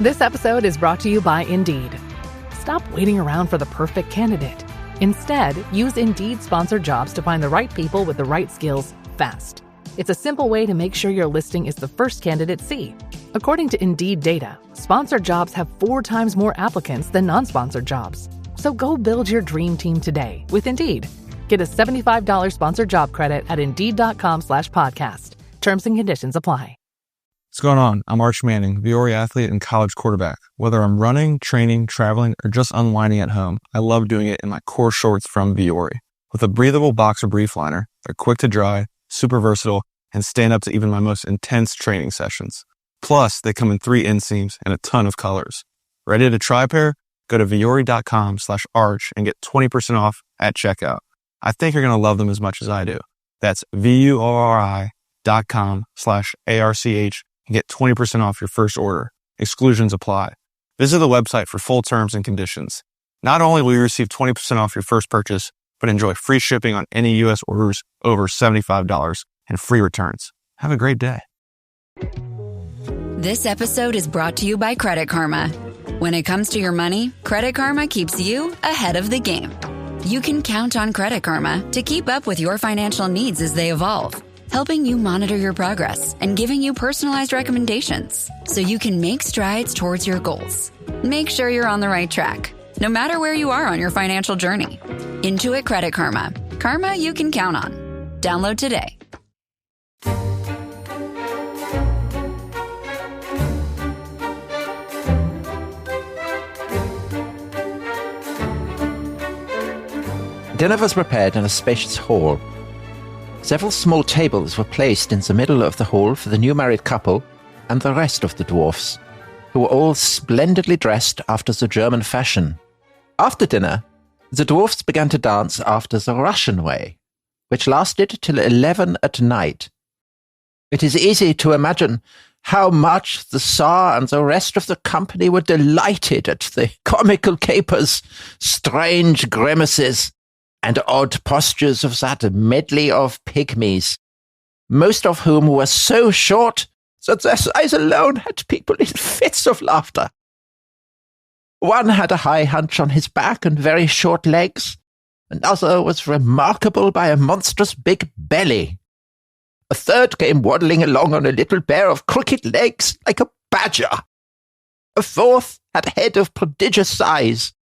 This episode is brought to you by Indeed. Stop waiting around for the perfect candidate. Instead, use Indeed sponsored jobs to find the right people with the right skills fast. It's a simple way to make sure your listing is the first candidates see. According to Indeed data, sponsored jobs have 4 times more applicants than non-sponsored jobs. So go build your dream team today with Indeed. Get a $75 sponsored job credit at Indeed.com/podcast. Terms and conditions apply. What's going on? I'm Arch Manning, Viore athlete and college quarterback. Whether I'm running, training, traveling, or just unwinding at home, I love doing it in my core shorts from Viore. With a breathable boxer brief liner, they're quick to dry, super versatile, and stand up to even my most intense training sessions. Plus, they come in 3 inseams and a ton of colors. Ready to try a pair? Go to Viore.com/arch and get 20% off at checkout. I think you're going to love them as much as I do. That's VUORI.com/ARCH and get 20% off your first order. Exclusions apply. Visit the website for full terms and conditions. Not only will you receive 20% off your first purchase, but enjoy free shipping on any U.S. orders over $75 and free returns. Have a great day. This episode is brought to you by Credit Karma. When it comes to your money, Credit Karma keeps you ahead of the game. You can count on Credit Karma to keep up with your financial needs as they evolve, helping you monitor your progress and giving you personalized recommendations so you can make strides towards your goals. Make sure you're on the right track, no matter where you are on your financial journey. Intuit Credit Karma. Karma you can count on. Download today. Dinner was prepared in a spacious hall. Several small tables were placed in the middle of the hall for the new married couple and the rest of the dwarfs, who were all splendidly dressed after the German fashion. After dinner, the dwarfs began to dance after the Russian way, which lasted till 11 at night. It is easy to imagine how much the Tsar and the rest of the company were delighted at the comical capers, strange grimaces, and odd postures of that medley of pygmies, most of whom were so short that their size alone had people in fits of laughter. One had a high hunch on his back and very short legs. Another was remarkable by a monstrous big belly. A third came waddling along on a little pair of crooked legs like a badger. A fourth had a head of prodigious size.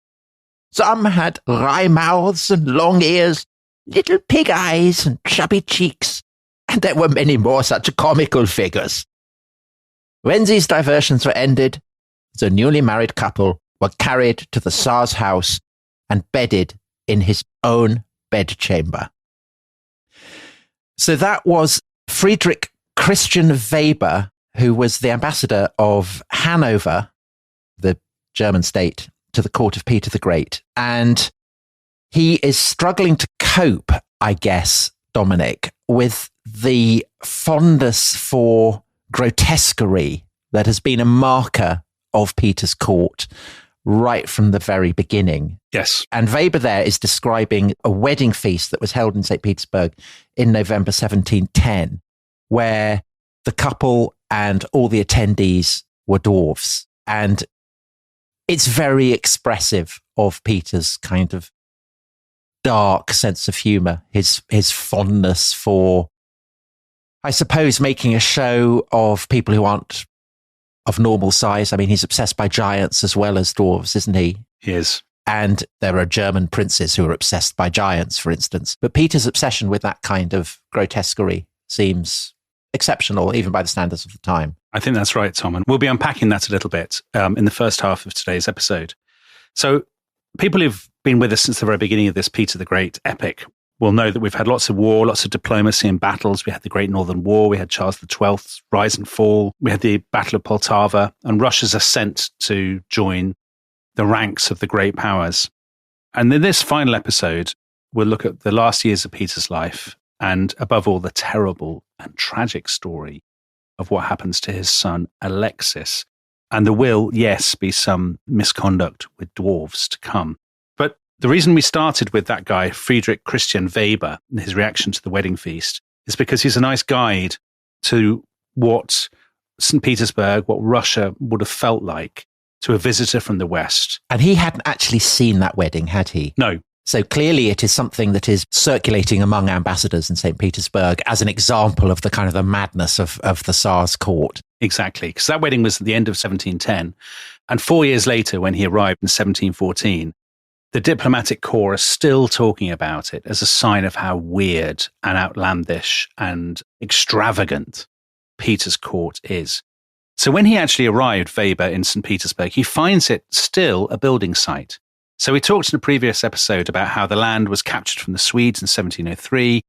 Some had wry mouths and long ears, little pig eyes and chubby cheeks, and there were many more such comical figures. When these diversions were ended, the newly married couple were carried to the Tsar's house and bedded in his own bedchamber. So that was Friedrich Christian Weber, who was the ambassador of Hanover, the German state, to the court of Peter the Great. And he is struggling to cope, I guess, Dominic, with the fondness for grotesquerie that has been a marker of Peter's court right from the very beginning. Yes. And Weber there is describing a wedding feast that was held in St. Petersburg in November 1710, where the couple and all the attendees were dwarfs. And it's very expressive of Peter's kind of dark sense of humor, his fondness for, I suppose, making a show of people who aren't of normal size. I mean, he's obsessed by giants as well as dwarves, isn't he? He is. And there are German princes who are obsessed by giants, for instance. But Peter's obsession with that kind of grotesquerie seems exceptional, even by the standards of the time. I think that's right, Tom. And we'll be unpacking that a little bit in the first half of today's episode. So people who've been with us since the very beginning of this Peter the Great epic will know that we've had lots of war, lots of diplomacy and battles. We had the Great Northern War. We had Charles XII's rise and fall. We had the Battle of Poltava and Russia's ascent to join the ranks of the great powers. And in this final episode, we'll look at the last years of Peter's life and, above all, the terrible and tragic story of what happens to his son, Alexis. And there will, yes, be some misconduct with dwarves to come. But the reason we started with that guy, Friedrich Christian Weber, and his reaction to the wedding feast, is because he's a nice guide to what St. Petersburg, what Russia would have felt like to a visitor from the West. And he hadn't actually seen that wedding, had he? No. So clearly it is something that is circulating among ambassadors in St. Petersburg as an example of the kind of the madness of the Tsar's court. Exactly, because that wedding was at the end of 1710. And 4 years later, when he arrived in 1714, the diplomatic corps are still talking about it as a sign of how weird and outlandish and extravagant Peter's court is. So when he actually arrived, Weber, in St. Petersburg, he finds it still a building site. So we talked in a previous episode about how the land was captured from the Swedes in 1703.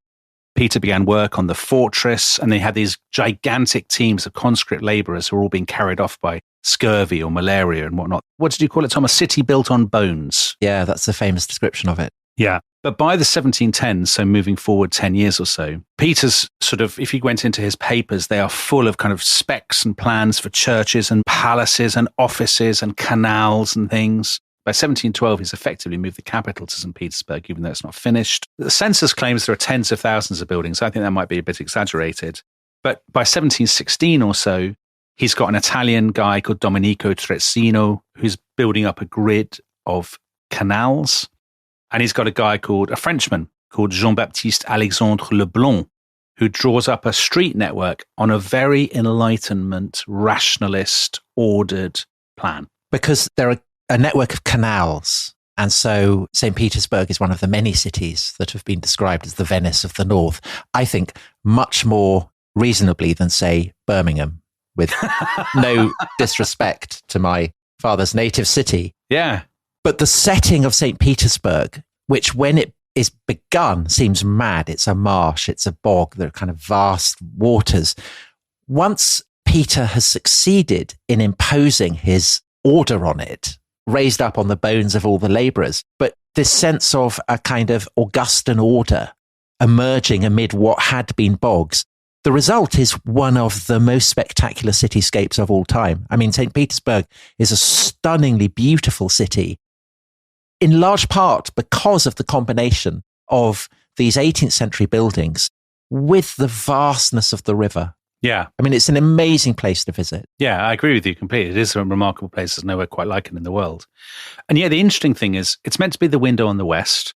Peter began work on the fortress, and they had these gigantic teams of conscript labourers who were all being carried off by scurvy or malaria and whatnot. What did you call it, Tom? A city built on bones. Yeah, that's the famous description of it. Yeah. But by the 1710s, so moving forward 10 years or so, Peter's sort of, if you went into his papers, they are full of kind of specs and plans for churches and palaces and offices and canals and things. By 1712, he's effectively moved the capital to St. Petersburg, even though it's not finished. The census claims there are tens of thousands of buildings. I think that might be a bit exaggerated. But by 1716 or so, he's got an Italian guy called Domenico Trezzino who's building up a grid of canals. And he's got a Frenchman called Jean-Baptiste Alexandre Leblanc, who draws up a street network on a very Enlightenment, rationalist, ordered plan. Because there are a network of canals. And so St. Petersburg is one of the many cities that have been described as the Venice of the North. I think much more reasonably than, say, Birmingham, with no disrespect to my father's native city. Yeah. But the setting of St. Petersburg, which when it is begun seems mad. It's a marsh, it's a bog, there are kind of vast waters. Once Peter has succeeded in imposing his order on it, raised up on the bones of all the labourers, but this sense of a kind of Augustan order emerging amid what had been bogs, the result is one of the most spectacular cityscapes of all time. I mean, St. Petersburg is a stunningly beautiful city, in large part because of the combination of these 18th century buildings with the vastness of the river. Yeah. I mean, it's an amazing place to visit. Yeah, I agree with you completely. It is a remarkable place. There's nowhere quite like it in the world. And yeah, the interesting thing is it's meant to be the window on the West.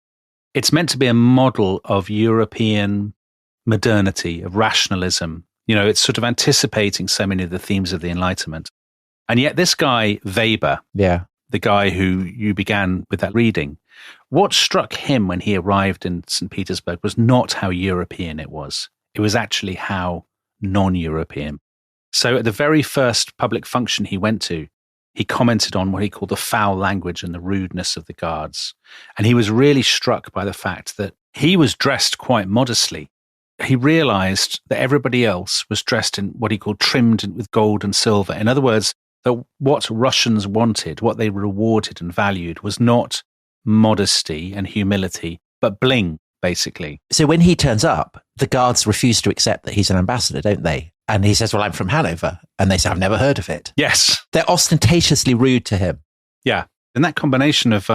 It's meant to be a model of European modernity, of rationalism. You know, it's sort of anticipating so many of the themes of the Enlightenment. And yet this guy, Weber, the guy who you began with that reading, what struck him when he arrived in St. Petersburg was not how European it was. It was actually how non-European. So at the very first public function he went to, he commented on what he called the foul language and the rudeness of the guards. And he was really struck by the fact that he was dressed quite modestly. He realized that everybody else was dressed in what he called trimmed with gold and silver. In other words, that what Russians wanted, what they rewarded and valued, was not modesty and humility, but bling, basically. So when he turns up, the guards refuse to accept that he's an ambassador, don't they? And he says, well, I'm from Hanover. And they say, I've never heard of it. Yes. They're ostentatiously rude to him. Yeah. And that combination of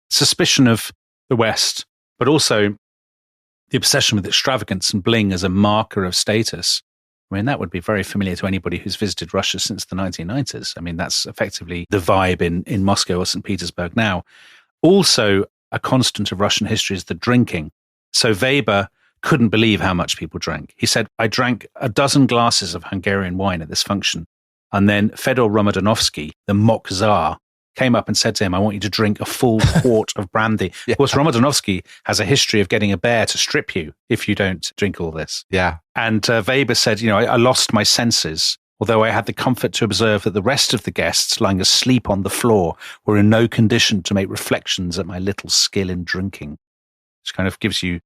suspicion of the West, but also the obsession with extravagance and bling as a marker of status, I mean, that would be very familiar to anybody who's visited Russia since the 1990s. I mean, that's effectively the vibe in Moscow or St. Petersburg now. Also, a constant of Russian history is the drinking. So Weber couldn't believe how much people drank. He said, I drank a dozen glasses of Hungarian wine at this function. And then Fedor Romodanovsky, the mock czar, came up and said to him, I want you to drink a full quart of brandy. Yeah. Of course, Romodanovsky has a history of getting a bear to strip you if you don't drink all this. Yeah. And Weber said, you know, I lost my senses, although I had the comfort to observe that the rest of the guests lying asleep on the floor were in no condition to make reflections at my little skill in drinking. Which kind of gives you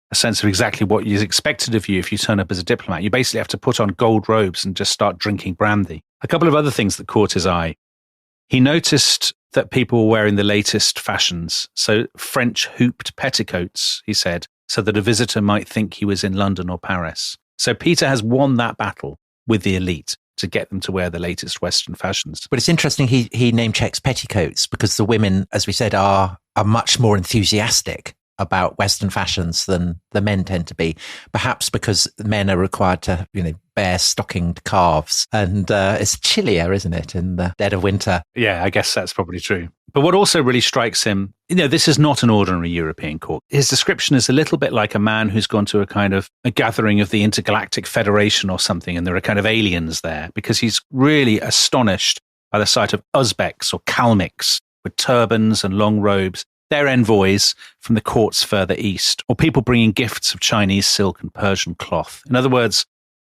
a sense of exactly what is expected of you if you turn up as a diplomat. You basically have to put on gold robes and just start drinking brandy. A couple of other things that caught his eye. He noticed that people were wearing the latest fashions. So French hooped petticoats, he said, so that a visitor might think he was in London or Paris. So Peter has won that battle with the elite to get them to wear the latest Western fashions. But it's interesting he name checks petticoats because the women, as we said, are much more enthusiastic about Western fashions than the men tend to be. Perhaps because men are required to, bare stockinged calves. And it's chillier, isn't it, in the dead of winter? Yeah, I guess that's probably true. But what also really strikes him, this is not an ordinary European court. His description is a little bit like a man who's gone to a gathering of the Intergalactic Federation or something, and there are kind of aliens there, because he's really astonished by the sight of Uzbeks or Kalmyks with turbans and long robes. They're envoys from the courts further east, or people bringing gifts of Chinese silk and Persian cloth. In other words,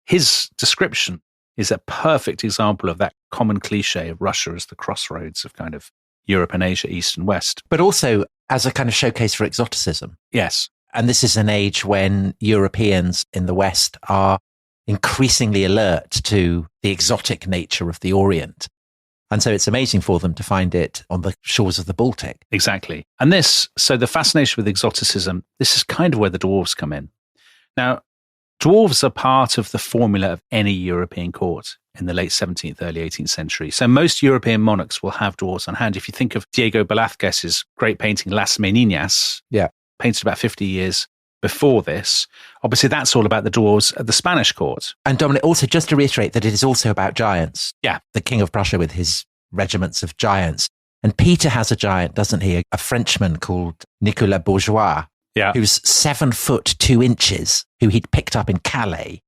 his description is a perfect example of that common cliche of Russia as the crossroads of kind of Europe and Asia, East and West. But also as a kind of showcase for exoticism. Yes. And this is an age when Europeans in the West are increasingly alert to the exotic nature of the Orient. And so it's amazing for them to find it on the shores of the Baltic. Exactly. And so the fascination with exoticism, this is kind of where the dwarves come in. Now, dwarves are part of the formula of any European court in the late 17th, early 18th century. So most European monarchs will have dwarves on hand. If you think of Diego Velázquez's great painting, Las Meninas, painted about 50 years before this, obviously that's all about the dwarves at the Spanish court. And Dominic, also just to reiterate that it is also about giants. Yeah. The King of Prussia with his regiments of giants. And Peter has a giant, doesn't he? A Frenchman called Nicolas Bourgeois, who's 7'2", who he'd picked up in Calais.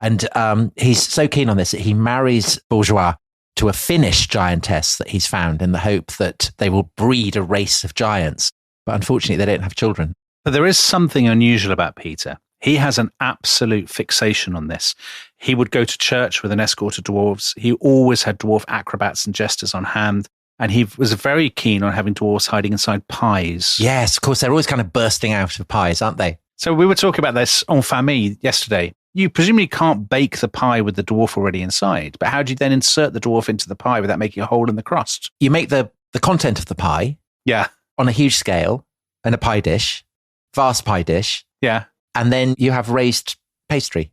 And he's so keen on this that he marries Bourgeois to a Finnish giantess that he's found in the hope that they will breed a race of giants. But unfortunately, they don't have children. But there is something unusual about Peter. He has an absolute fixation on this. He would go to church with an escort of dwarves. He always had dwarf acrobats and jesters on hand. And he was very keen on having dwarves hiding inside pies. Yes, of course. They're always kind of bursting out of pies, aren't they? So we were talking about this en famille yesterday. You presumably can't bake the pie with the dwarf already inside. But how do you then insert the dwarf into the pie without making a hole in the crust? You make the content of the pie on a huge scale in a pie dish. Vast pie dish. Yeah. And then you have raised pastry.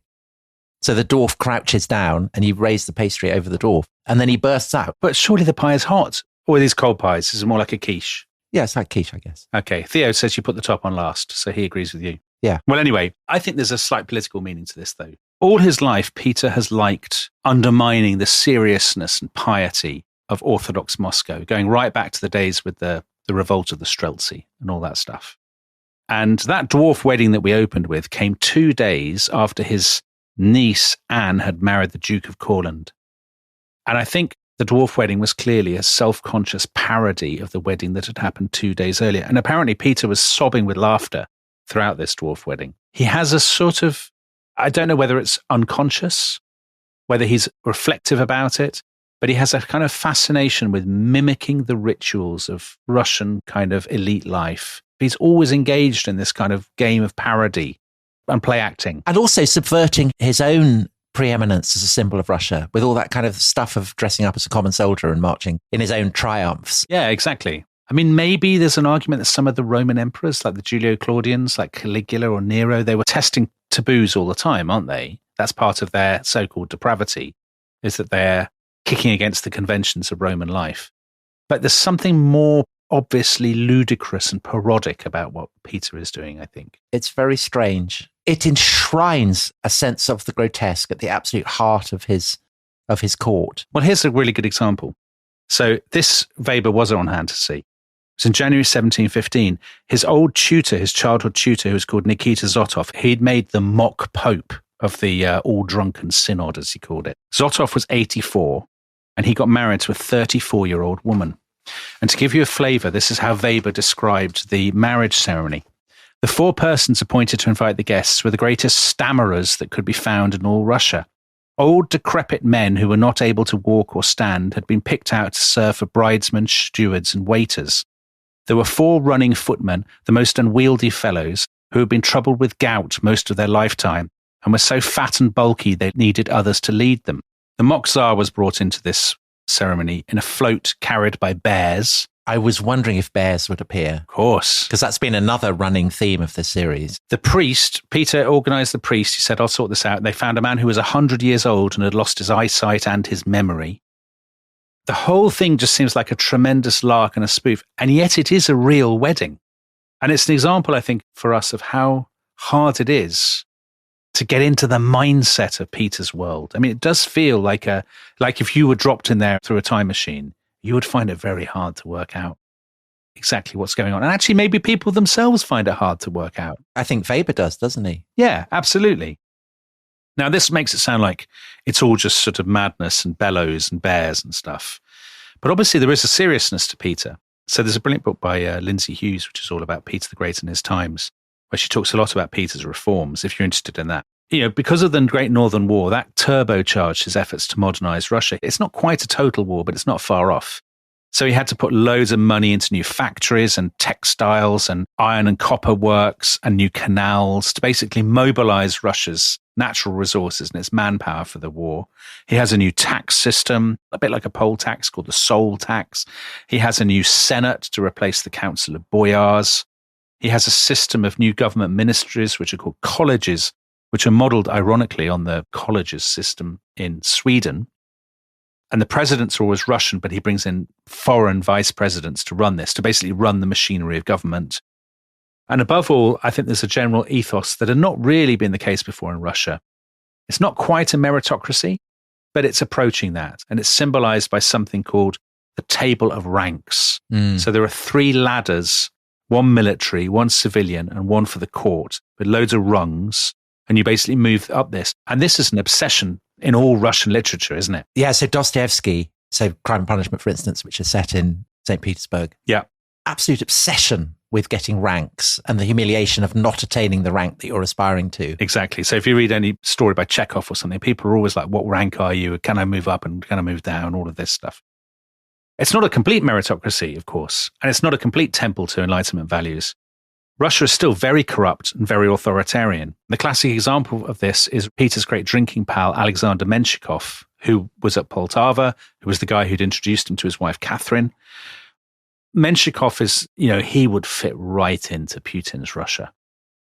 So the dwarf crouches down and you raise the pastry over the dwarf and then he bursts out. But surely the pie is hot. Or these cold pies? This is more like a quiche. Yeah, it's like quiche, I guess. Okay. Theo says you put the top on last, so he agrees with you. Yeah. Well, anyway, I think there's a slight political meaning to this, though. All his life, Peter has liked undermining the seriousness and piety of Orthodox Moscow, going right back to the days with the revolt of the Streltsy and all that stuff. And that dwarf wedding that we opened with came 2 days after his niece, Anne, had married the Duke of Courland. And I think the dwarf wedding was clearly a self-conscious parody of the wedding that had happened 2 days earlier. And apparently Peter was sobbing with laughter throughout this dwarf wedding. He has a sort of, I don't know whether it's unconscious, whether he's reflective about it, but he has a kind of fascination with mimicking the rituals of Russian kind of elite life. He's always engaged in this kind of game of parody and play acting. And also subverting his own preeminence as a symbol of Russia with all that kind of stuff of dressing up as a common soldier and marching in his own triumphs. Yeah, exactly. I mean, maybe there's an argument that some of the Roman emperors, like the Julio-Claudians, like Caligula or Nero, they were testing taboos all the time, aren't they? That's part of their so-called depravity, is that they're kicking against the conventions of Roman life. But there's something more obviously ludicrous and parodic about what Peter is doing, I think. It's very strange. It enshrines a sense of the grotesque at the absolute heart of his court. Well, here's a really good example. So this Weber was on hand to see. It was in January 1715. His old tutor, his childhood tutor, who was called Nikita Zotov, he'd made the mock pope of the all-drunken synod, as he called it. Zotov was 84, and he got married to a 34-year-old woman. And to give you a flavour, this is how Weber described the marriage ceremony. The 4 persons appointed to invite the guests were the greatest stammerers that could be found in all Russia. Old, decrepit men who were not able to walk or stand had been picked out to serve for bridesmen, stewards, and waiters. There were 4 running footmen, the most unwieldy fellows, who had been troubled with gout most of their lifetime and were so fat and bulky they needed others to lead them. The mock Tsar was brought into this ceremony in a float carried by bears. I was wondering if bears would appear. Of course. Because that's been another running theme of this series. The priest, Peter organised the priest. He said, I'll sort this out. They found a man who was 100 years old and had lost his eyesight and his memory. The whole thing just seems like a tremendous lark and a spoof. And yet it is a real wedding. And it's an example, I think, for us of how hard it is to get into the mindset of Peter's world. I mean, it does feel like if you were dropped in there through a time machine, you would find it very hard to work out exactly what's going on. And actually, maybe people themselves find it hard to work out. I think Weber does, doesn't he? Yeah, absolutely. Now, this makes it sound like it's all just sort of madness and bellows and bears and stuff. But obviously, there is a seriousness to Peter. So there's a brilliant book by Lindsay Hughes, which is all about Peter the Great and his times, where she talks a lot about Peter's reforms, if you're interested in that. You know, because of the Great Northern War, that turbocharged his efforts to modernize Russia. It's not quite a total war, but it's not far off. So he had to put loads of money into new factories and textiles and iron and copper works and new canals to basically mobilize Russia's natural resources and its manpower for the war. He has a new tax system, a bit like a poll tax called the Soul tax. He has a new Senate to replace the Council of Boyars. He has a system of new government ministries, which are called colleges, which are modeled ironically on the colleges system in Sweden. And the presidents are always Russian, but he brings in foreign vice presidents to run this, to basically run the machinery of government. And above all, I think there's a general ethos that had not really been the case before in Russia. It's not quite a meritocracy, but it's approaching that. And it's symbolized by something called the table of ranks. So there are 3 ladders, one military, one civilian, and one for the court, with loads of rungs. And you basically move up this. And this is an obsession in all Russian literature, isn't it? Yeah, so Dostoevsky, so Crime and Punishment, for instance, which is set in St. Petersburg. Yeah. Absolute obsession with getting ranks and the humiliation of not attaining the rank that you're aspiring to. Exactly. So if you read any story by Chekhov or something, people are always like, what rank are you? Can I move up and can I move down? All of this stuff. It's not a complete meritocracy, of course, and it's not a complete temple to Enlightenment values. Russia is still very corrupt and very authoritarian. The classic example of this is Peter's great drinking pal, Alexander Menshikov, who was at Poltava, who was the guy who'd introduced him to his wife, Catherine. Menshikov is, he would fit right into Putin's Russia.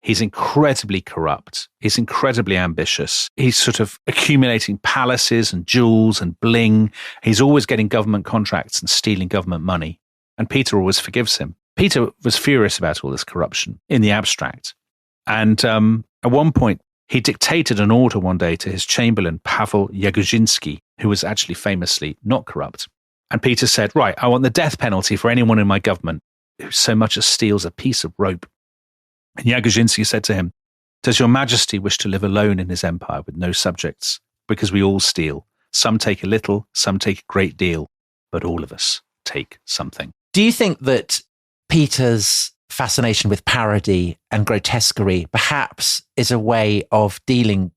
He's incredibly corrupt. He's incredibly ambitious. He's sort of accumulating palaces and jewels and bling. He's always getting government contracts and stealing government money. And Peter always forgives him. Peter was furious about all this corruption in the abstract. And at one point, he dictated an order one day to his chamberlain, Pavel Yaguzhinsky, who was actually famously not corrupt. And Peter said, right, I want the death penalty for anyone in my government who so much as steals a piece of rope. And Yaguzhinsky said to him, does your majesty wish to live alone in his empire with no subjects? Because we all steal. Some take a little, some take a great deal, but all of us take something. Do you think that Peter's fascination with parody and grotesquerie perhaps is a way of dealing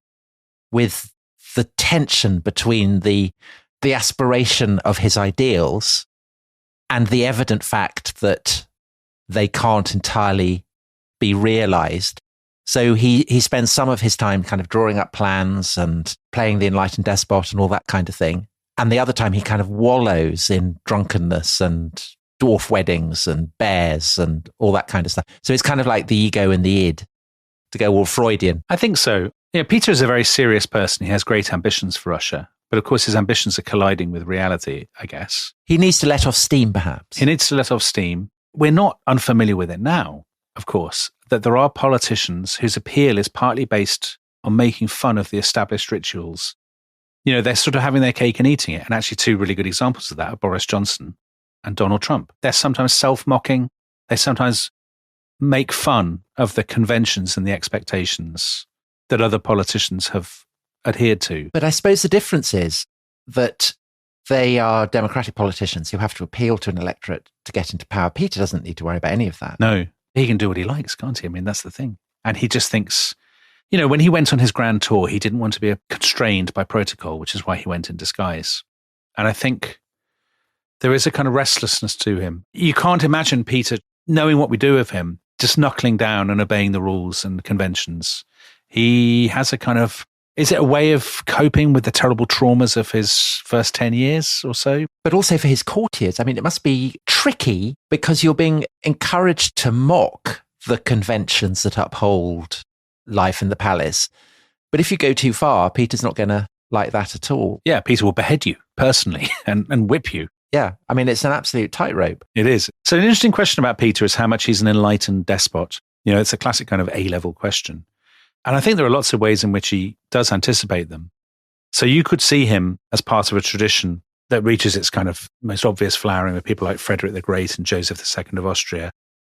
with the tension between the aspiration of his ideals and the evident fact that they can't entirely be realized? So he spends some of his time kind of drawing up plans and playing the enlightened despot and all that kind of thing. And the other time he kind of wallows in drunkenness and dwarf weddings and bears and all that kind of stuff. So it's kind of like the ego and the id, to go all Freudian. I think so. Peter is a very serious person. He has great ambitions for Russia. But of course, his ambitions are colliding with reality, I guess. He needs to let off steam, perhaps. He needs to let off steam. We're not unfamiliar with it now, of course, that there are politicians whose appeal is partly based on making fun of the established rituals. They're sort of having their cake and eating it. And actually, 2 really good examples of that are Boris Johnson and Donald Trump. They're sometimes self-mocking. They sometimes make fun of the conventions and the expectations that other politicians have adhered to. But I suppose the difference is that they are democratic politicians who have to appeal to an electorate to get into power. Peter doesn't need to worry about any of that. No, he can do what he likes, can't he? I mean, that's the thing. And he just thinks, when he went on his grand tour, he didn't want to be constrained by protocol, which is why he went in disguise. And I think there is a kind of restlessness to him. You can't imagine Peter, knowing what we do of him, just knuckling down and obeying the rules and conventions. He has a kind of, is it a way of coping with the terrible traumas of his first 10 years or so? But also for his courtiers. I mean, it must be tricky because you're being encouraged to mock the conventions that uphold life in the palace. But if you go too far, Peter's not going to like that at all. Yeah, Peter will behead you personally and whip you. Yeah. I mean, it's an absolute tightrope. It is. So an interesting question about Peter is how much he's an enlightened despot. It's a classic kind of A-level question. And I think there are lots of ways in which he does anticipate them. So you could see him as part of a tradition that reaches its kind of most obvious flowering with people like Frederick the Great and Joseph II of Austria.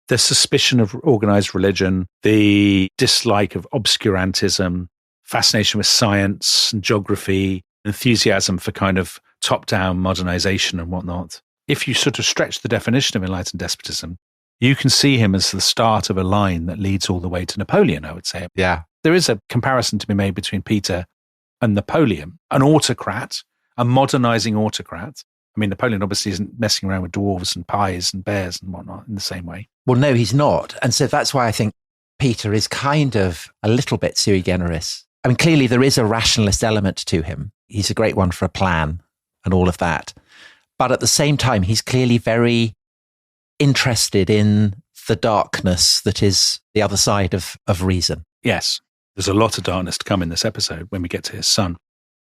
The suspicion of organized religion, the dislike of obscurantism, fascination with science and geography, enthusiasm for kind of top-down modernization and whatnot. If you sort of stretch the definition of enlightened despotism, you can see him as the start of a line that leads all the way to Napoleon, I would say. Yeah. There is a comparison to be made between Peter and Napoleon, an autocrat, a modernizing autocrat. I mean, Napoleon obviously isn't messing around with dwarves and pies and bears and whatnot in the same way. Well, no, he's not. And so that's why I think Peter is kind of a little bit sui generis. I mean, clearly there is a rationalist element to him. He's a great one for a plan and all of that. But at the same time, he's clearly very interested in the darkness that is the other side of reason. Yes, there's a lot of darkness to come in this episode when we get to his son.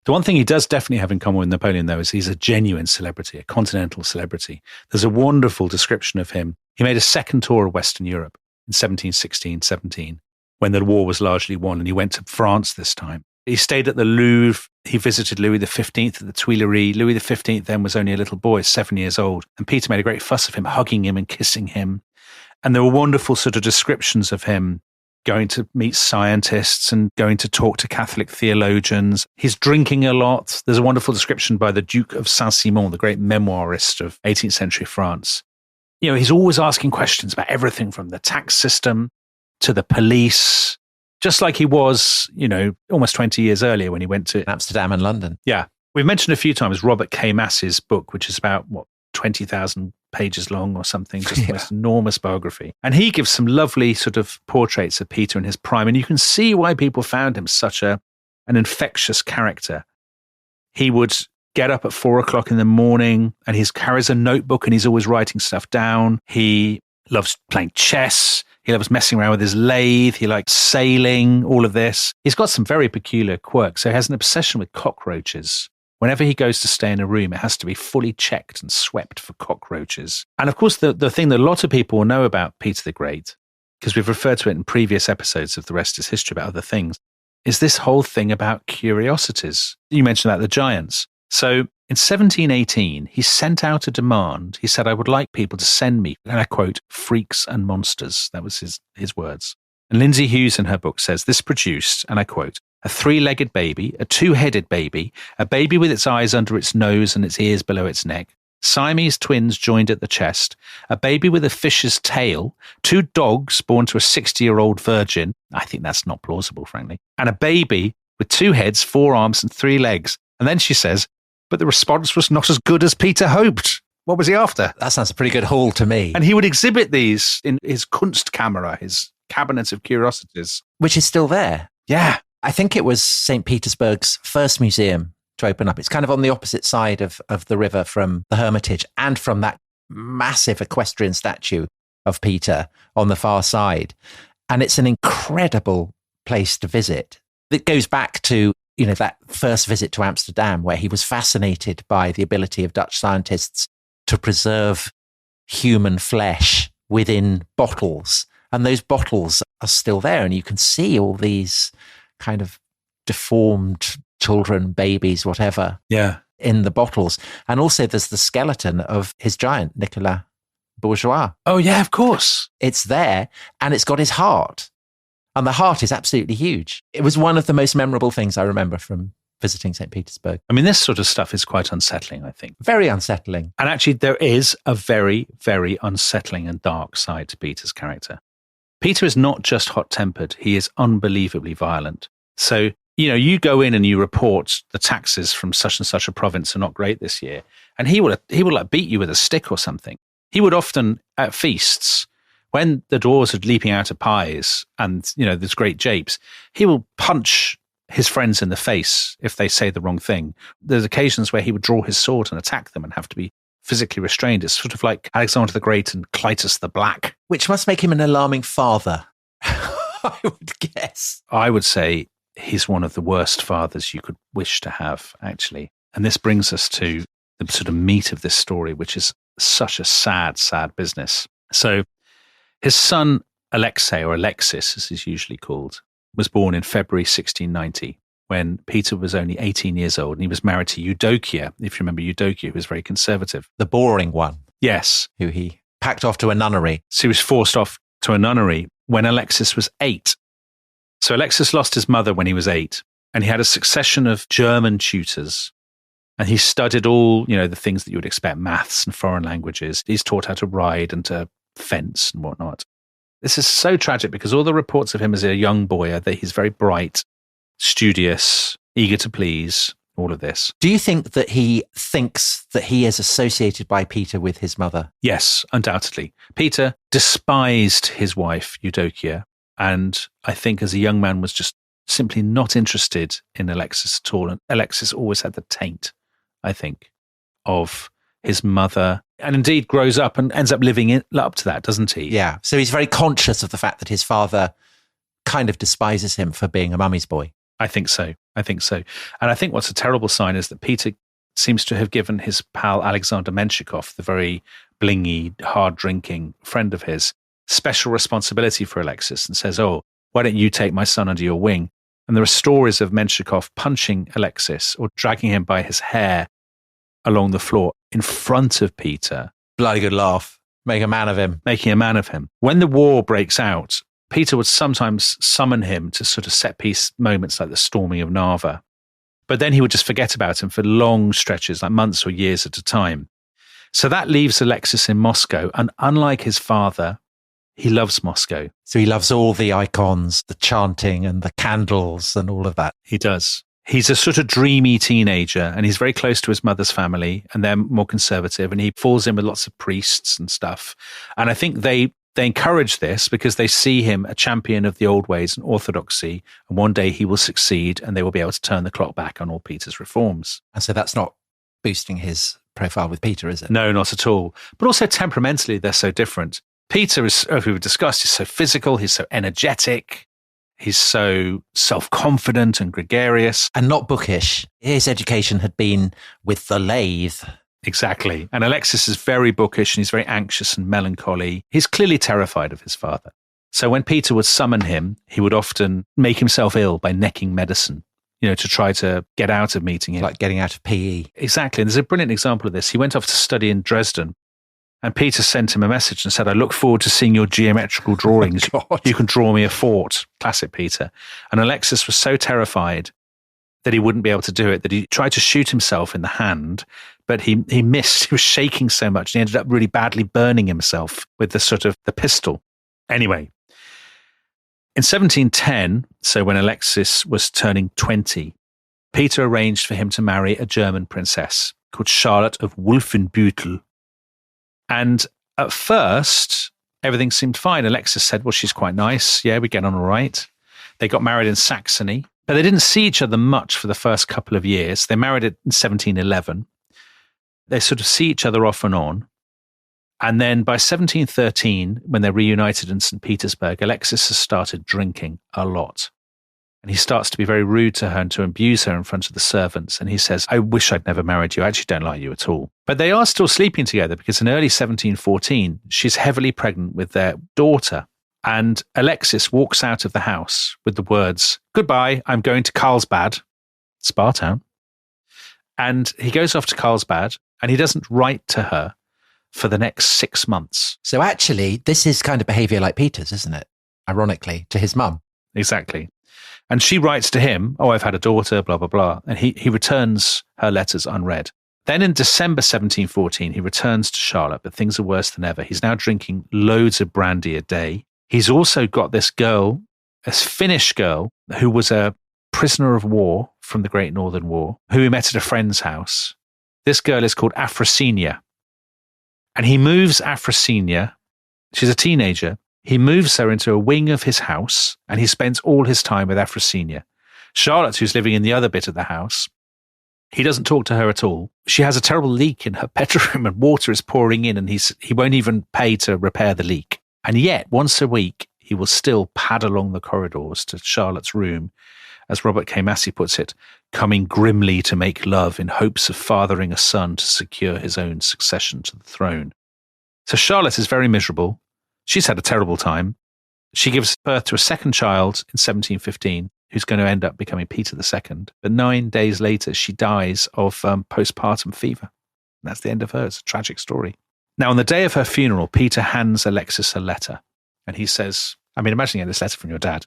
The one thing he does definitely have in common with Napoleon, though, is he's a genuine celebrity, a continental celebrity. There's a wonderful description of him. He made a second tour of Western Europe in 1716-17, when the war was largely won, and he went to France this time. He stayed at the Louvre. He visited Louis XV at the Tuileries. Louis XV then was only a little boy, 7 years old. And Peter made a great fuss of him, hugging him and kissing him. And there were wonderful sort of descriptions of him going to meet scientists and going to talk to Catholic theologians. He's drinking a lot. There's a wonderful description by the Duke of Saint-Simon, the great memoirist of 18th century France. He's always asking questions about everything from the tax system to the police, just like he was, almost 20 years earlier when he went to Amsterdam and London. Yeah. We've mentioned a few times Robert K. Mass's book, which is about, 20,000 pages long or something, just the most enormous biography. And he gives some lovely sort of portraits of Peter in his prime. And you can see why people found him such an infectious character. He would get up at 4:00 in the morning and he carries a notebook and he's always writing stuff down. He loves playing chess. He loves messing around with his lathe. He likes sailing, all of this. He's got some very peculiar quirks. So he has an obsession with cockroaches. Whenever he goes to stay in a room, it has to be fully checked and swept for cockroaches. And of course, the thing that a lot of people know about Peter the Great, because we've referred to it in previous episodes of The Rest is History about other things, is this whole thing about curiosities. You mentioned about the giants. So in 1718, he sent out a demand. He said, I would like people to send me, and I quote, freaks and monsters. That was his words. And Lindsay Hughes in her book says, this produced, and I quote, a 3-legged baby, a 2-headed baby, a baby with its eyes under its nose and its ears below its neck, Siamese twins joined at the chest, a baby with a fish's tail, 2 dogs born to a 60-year-old virgin. I think that's not plausible, frankly. And a baby with 2 heads, 4 arms and 3 legs. And then she says, but the response was not as good as Peter hoped. What was he after? That sounds a pretty good haul to me. And he would exhibit these in his Kunstkamera, his cabinet of curiosities. Which is still there. Yeah. I think it was St. Petersburg's first museum to open up. It's kind of on the opposite side of the river from the Hermitage and from that massive equestrian statue of Peter on the far side. And it's an incredible place to visit. It goes back to, that first visit to Amsterdam where he was fascinated by the ability of Dutch scientists to preserve human flesh within bottles. And those bottles are still there. And you can see all these kind of deformed children, babies, whatever, in the bottles. And also there's the skeleton of his giant, Nicolas Bourgeois. Oh, yeah, of course. It's there and it's got his heart. And the heart is absolutely huge. It was one of the most memorable things I remember from visiting St. Petersburg. I mean, this sort of stuff is quite unsettling, I think. Very unsettling. And actually, there is a very, very unsettling and dark side to Peter's character. Peter is not just hot-tempered, he is unbelievably violent. So, you go in and you report the taxes from such and such a province are not great this year, and he will like beat you with a stick or something. He would often, at feasts, when the dwarves are leaping out of pies and, there's great japes, he will punch his friends in the face if they say the wrong thing. There's occasions where he would draw his sword and attack them and have to be physically restrained. It's sort of like Alexander the Great and Clytus the Black. Which must make him an alarming father, I would guess. I would say he's one of the worst fathers you could wish to have, actually. And this brings us to the sort of meat of this story, which is such a sad, sad business. So his son, Alexis, as he's usually called, was born in February 1690 when Peter was only 18 years old, and he was married to Eudokia, if you remember Eudokia, who was very conservative. The boring one. Yes. Who he packed off to a nunnery. So he was forced off to a nunnery when Alexis was 8. So Alexis lost his mother when he was 8, and he had a succession of German tutors. And he studied all, the things that you would expect, maths and foreign languages. He's taught how to ride and to fence and whatnot. This is so tragic because all the reports of him as a young boy are that he's very bright, studious, eager to please, all of this. Do you think that he thinks that he is associated by Peter with his mother? Yes, undoubtedly. Peter despised his wife, Eudokia, and I think as a young man was just simply not interested in Alexis at all. And Alexis always had the taint, I think, of his mother, and indeed grows up and ends up living up to that, doesn't he? Yeah. So he's very conscious of the fact that his father kind of despises him for being a mummy's boy. I think so. And I think what's a terrible sign is that Peter seems to have given his pal Alexander Menshikov, the very blingy, hard-drinking friend of his, special responsibility for Alexis and says, oh, why don't you take my son under your wing? And there are stories of Menshikov punching Alexis or dragging him by his hair along the floor in front of Peter. Bloody good laugh. Making a man of him. When the war breaks out, Peter would sometimes summon him to sort of set-piece moments like the storming of Narva. But then he would just forget about him for long stretches, like months or years at a time. So that leaves Alexis in Moscow. And unlike his father, he loves Moscow. So he loves all the icons, the chanting and the candles and all of that. He does. He's a sort of dreamy teenager, and he's very close to his mother's family, and they're more conservative, and he falls in with lots of priests and stuff. And I think they encourage this because they see him a champion of the old ways and orthodoxy, and one day he will succeed and they will be able to turn the clock back on all Peter's reforms. And so that's not boosting his profile with Peter, is it? No, not at all. But also temperamentally, they're so different. Peter is, as we've discussed, is so physical, he's so energetic, he's so self-confident and gregarious. And not bookish. His education had been with the lathe. Exactly. And Alexis is very bookish and he's very anxious and melancholy. He's clearly terrified of his father. So when Peter would summon him, he would often make himself ill by necking medicine, to try to get out of meeting him. Like getting out of PE. Exactly. And there's a brilliant example of this. He went off to study in Dresden, and Peter sent him a message and said, I look forward to seeing your geometrical drawings. Oh, you can draw me a fort. Classic Peter. And Alexis was so terrified that he wouldn't be able to do it, that he tried to shoot himself in the hand, but he missed. He was shaking so much, and he ended up really badly burning himself with the pistol. Anyway, in 1710, so when Alexis was turning 20, Peter arranged for him to marry a German princess called Charlotte of Wolfenbüttel. And at first, everything seemed fine. Alexis said, well, she's quite nice. Yeah, we get on all right. They got married in Saxony, but they didn't see each other much for the first couple of years. They married in 1711. They sort of see each other off and on. And then by 1713, when they're reunited in St. Petersburg, Alexis has started drinking a lot. And he starts to be very rude to her and to abuse her in front of the servants. And he says, I wish I'd never married you. I actually don't like you at all. But they are still sleeping together because in early 1714, she's heavily pregnant with their daughter. And Alexis walks out of the house with the words, goodbye, I'm going to Carlsbad, Spa town. And he goes off to Carlsbad and he doesn't write to her for the next 6 months. So actually, this is kind of behaviour like Peter's, isn't it? Ironically, to his mum. Exactly. And she writes to him, oh, I've had a daughter, blah, blah, blah. And he returns her letters unread. Then in December 1714, he returns to Charlotte, but things are worse than ever. He's now drinking loads of brandy a day. He's also got this girl, a Finnish girl, who was a prisoner of war from the Great Northern War, who he met at a friend's house. This girl is called Afrosinia. And he moves Afrosinia, she's a teenager, he moves her into a wing of his house and he spends all his time with Afrosinia. Charlotte, who's living in the other bit of the house, he doesn't talk to her at all. She has a terrible leak in her bedroom and water is pouring in and he won't even pay to repair the leak. And yet, once a week, he will still pad along the corridors to Charlotte's room as Robert K. Massey puts it, coming grimly to make love in hopes of fathering a son to secure his own succession to the throne. So Charlotte is very miserable. She's had a terrible time. She gives birth to a second child in 1715, who's going to end up becoming Peter II. But 9 days later, she dies of postpartum fever. And that's the end of her. It's a tragic story. Now, on the day of her funeral, Peter hands Alexis a letter. And he says, imagine getting this letter from your dad.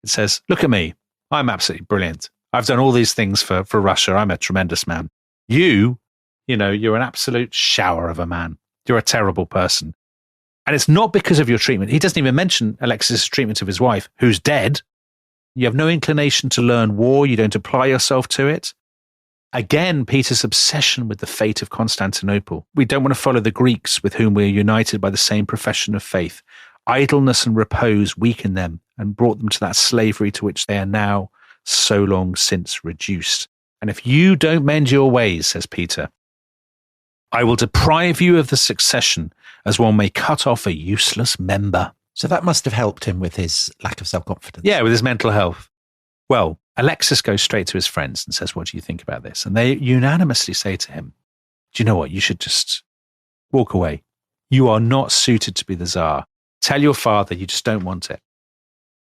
It says, look at me. I'm absolutely brilliant. I've done all these things for Russia. I'm a tremendous man. You're an absolute shower of a man. You're a terrible person. And it's not because of your treatment. He doesn't even mention Alexis' treatment of his wife, who's dead. You have no inclination to learn war. You don't apply yourself to it. Again, Peter's obsession with the fate of Constantinople. We don't want to follow the Greeks with whom we are united by the same profession of faith. Idleness and repose weakened them and brought them to that slavery to which they are now so long since reduced. And if you don't mend your ways, says Peter, I will deprive you of the succession as one may cut off a useless member. So that must have helped him with his lack of self-confidence. Yeah, with his mental health. Well, Alexis goes straight to his friends and says, what do you think about this? And they unanimously say to him, do you know what? You should just walk away. You are not suited to be the Tsar. Tell your father you just don't want it.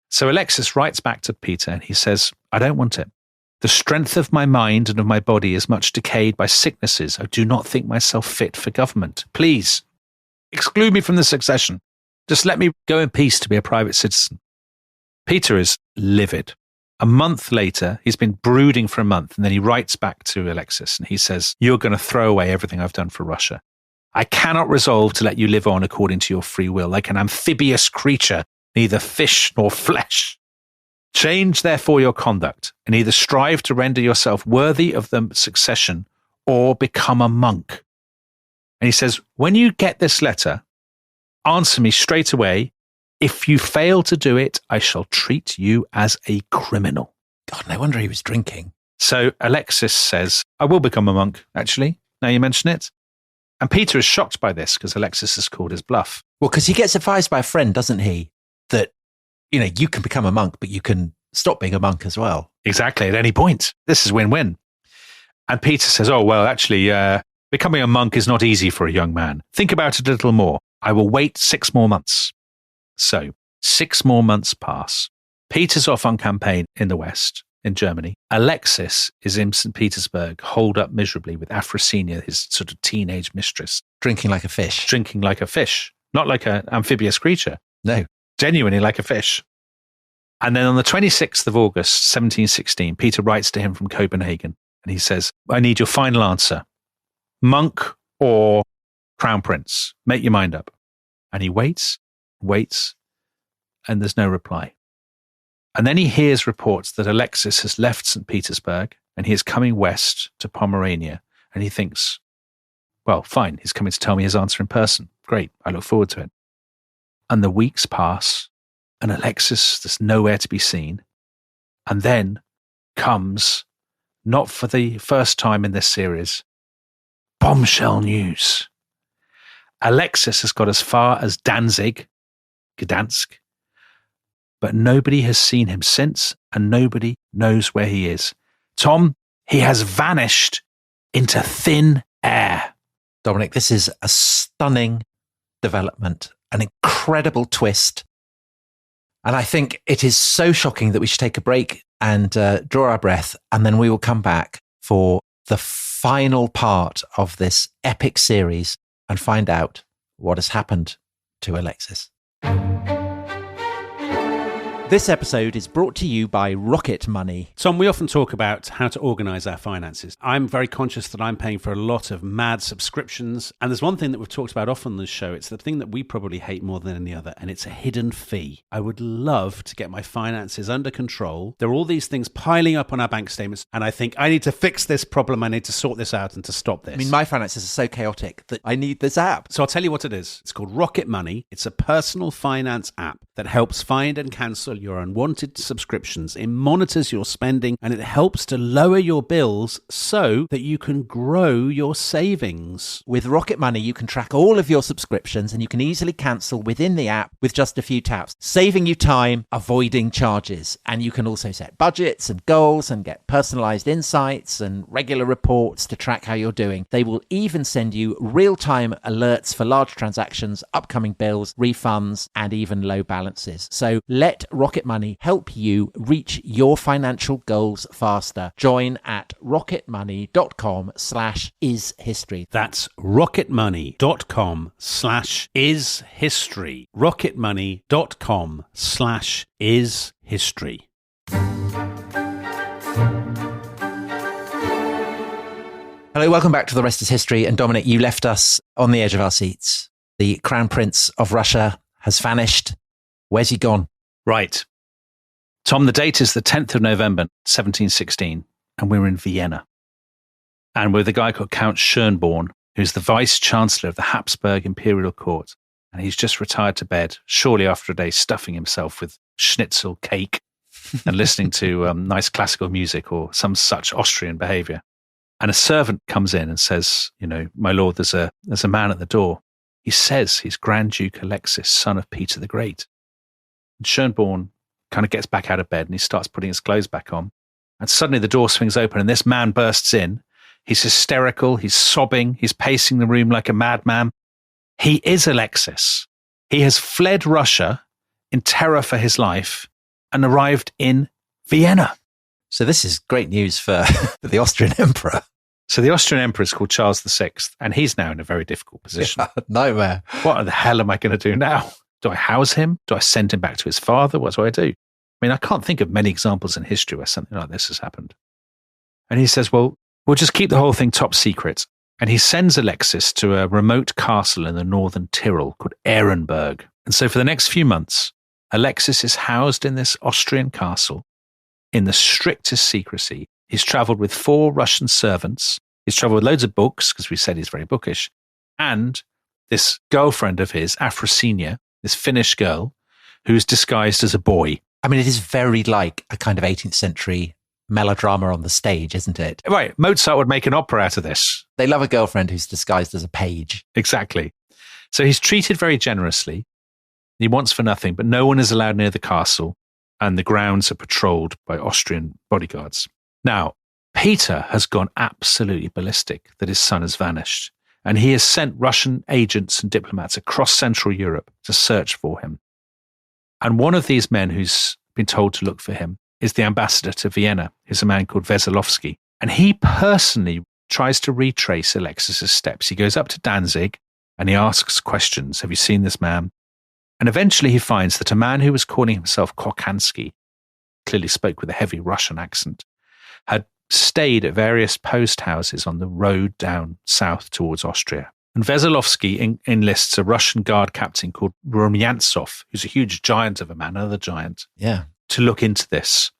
So Alexis writes back to Peter and he says, I don't want it. The strength of my mind and of my body is much decayed by sicknesses. I do not think myself fit for government. Please, exclude me from the succession. Just let me go in peace to be a private citizen. Peter is livid. A month later, he's been brooding for a month, and then he writes back to Alexis and he says, you're going to throw away everything I've done for Russia. I cannot resolve to let you live on according to your free will, like an amphibious creature, neither fish nor flesh. Change, therefore, your conduct, and either strive to render yourself worthy of the succession or become a monk. And he says, when you get this letter, answer me straight away. If you fail to do it, I shall treat you as a criminal. God, no wonder he was drinking. So Alexis says, I will become a monk, actually, now you mention it. And Peter is shocked by this because Alexis has called his bluff. Well, because he gets advised by a friend, doesn't he, that, you can become a monk, but you can stop being a monk as well. Exactly, at any point. This is win-win. And Peter says, oh, well, actually, becoming a monk is not easy for a young man. Think about it a little more. I will wait 6 more months. So 6 more months pass. Peter's off on campaign in the West, in Germany. Alexis is in St. Petersburg, holed up miserably with Afrosinia, his sort of teenage mistress. Drinking like a fish. Drinking like a fish. Not like an amphibious creature. No. Genuinely like a fish. And then on the 26th of August, 1716, Peter writes to him from Copenhagen. And he says, I need your final answer. Monk or crown prince? Make your mind up. And he waits, and there's no reply. And then he hears reports that Alexis has left St. Petersburg and he is coming west to Pomerania. And he thinks, well, fine, he's coming to tell me his answer in person. Great, I look forward to it. And the weeks pass, and Alexis is nowhere to be seen. And then comes, not for the first time in this series, bombshell news. Alexis has got as far as Danzig, Gdansk, but nobody has seen him since, and nobody knows where he is. Tom, he has vanished into thin air. Dominic, this is a stunning development, an incredible twist. And I think it is so shocking that we should take a break and draw our breath, and then we will come back for the final part of this epic series and find out what has happened to Alexis. This episode is brought to you by Rocket Money. Tom, we often talk about how to organise our finances. I'm very conscious that I'm paying for a lot of mad subscriptions. And there's one thing that we've talked about often on the show. It's the thing that we probably hate more than any other, and it's a hidden fee. I would love to get my finances under control. There are all these things piling up on our bank statements, and I think I need to fix this problem. I need to sort this out and to stop this. I mean, my finances are so chaotic that I need this app. So I'll tell you what it is. It's called Rocket Money. It's a personal finance app. that helps find and cancel your unwanted subscriptions. It monitors your spending and it helps to lower your bills so that you can grow your savings. With Rocket Money, you can track all of your subscriptions and you can easily cancel within the app with just a few taps, saving you time, avoiding charges. And you can also set budgets and goals and get personalized insights and regular reports to track how you're doing. They will even send you real-time alerts for large transactions, upcoming bills, refunds, and even low balances. So let Rocket Money help you reach your financial goals faster. Join at rocketmoney.com/ishistory. That's rocketmoney.com/ishistory. rocketmoney.com/ishistory. Hello, welcome back to The Rest is History. And Dominic, you left us on the edge of our seats. The Crown Prince of Russia has vanished. Where's he gone? Right. Tom, the date is the 10th of November, 1716, and we're in Vienna. And we're with a guy called Count Schönborn, who's the Vice-Chancellor of the Habsburg Imperial Court. And he's just retired to bed, surely after a day stuffing himself with schnitzel cake and listening to nice classical music or some such Austrian behavior. And a servant comes in and says, my lord, there's a man at the door. He says he's Grand Duke Alexis, son of Peter the Great. And Schönborn kind of gets back out of bed and he starts putting his clothes back on. And suddenly the door swings open and this man bursts in. He's hysterical. He's sobbing. He's pacing the room like a madman. He is Alexis. He has fled Russia in terror for his life and arrived in Vienna. So this is great news for the Austrian Emperor. So the Austrian Emperor is called Charles VI, and he's now in a very difficult position. Yeah, nightmare. What the hell am I going to do now? Do I house him? Do I send him back to his father? What do I do? I mean, I can't think of many examples in history where something like this has happened. And he says, well, we'll just keep the whole thing top secret. And he sends Alexis to a remote castle in the northern Tyrol called Ehrenberg. And so for the next few months, Alexis is housed in this Austrian castle in the strictest secrecy. He's traveled with 4 Russian servants. He's traveled with loads of books, because we said he's very bookish. And this girlfriend of his, Afrosinia, this Finnish girl, who's disguised as a boy. I mean, it is very like a kind of 18th century melodrama on the stage, isn't it? Right. Mozart would make an opera out of this. They love a girlfriend who's disguised as a page. Exactly. So he's treated very generously. He wants for nothing, but no one is allowed near the castle, and the grounds are patrolled by Austrian bodyguards. Now, Peter has gone absolutely ballistic that his son has vanished, and he has sent Russian agents and diplomats across Central Europe to search for him. And one of these men who's been told to look for him is the ambassador to Vienna, who's a man called Wesolowski. And he personally tries to retrace Alexis's steps. He goes up to Danzig and he asks questions. Have you seen this man? And eventually he finds that a man who was calling himself Korkansky, clearly spoke with a heavy Russian accent, had stayed at various post houses on the road down south towards Austria. And Wesolowski enlists a Russian guard captain called Rumyantsov, who's a huge giant of a man, another giant, to look into this.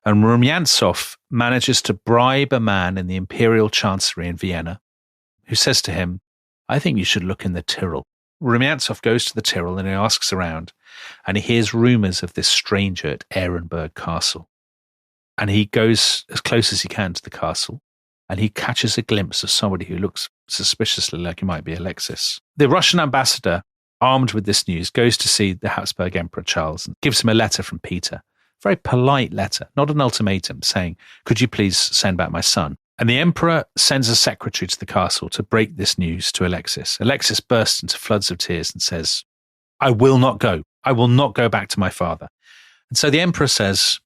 And Rumyantsov manages to bribe a man in the imperial chancellery in Vienna, who says to him, I think you should look in the Tyrol. Rumyantsov goes to the Tyrol and he asks around, and he hears rumours of this stranger at Ehrenberg Castle. And he goes as close as he can to the castle, and he catches a glimpse of somebody who looks suspiciously like he might be Alexis. The Russian ambassador, armed with this news, goes to see the Habsburg Emperor Charles and gives him a letter from Peter. A very polite letter, not an ultimatum, saying, could you please send back my son? And the emperor sends a secretary to the castle to break this news to Alexis. Alexis bursts into floods of tears and says, I will not go. I will not go back to my father. And so the emperor says,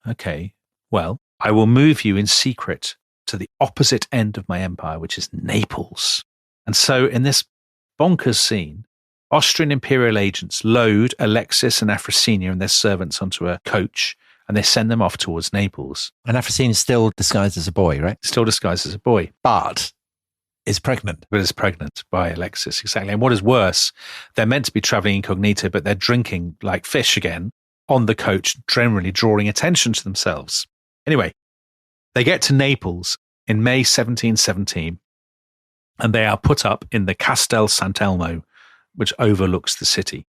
okay, well, I will move you in secret to the opposite end of my empire, which is Naples. And so in this bonkers scene, Austrian imperial agents load Alexis and Afrosinia and their servants onto a coach, and they send them off towards Naples. And Afrosinia is still disguised as a boy, right? Still disguised as a boy. But is pregnant. But is pregnant by Alexis, exactly. And what is worse, they're meant to be traveling incognito, but they're drinking like fish again on the coach, generally drawing attention to themselves. Anyway, they get to Naples in May 1717, and they are put up in the Castel Sant'Elmo, which overlooks the city.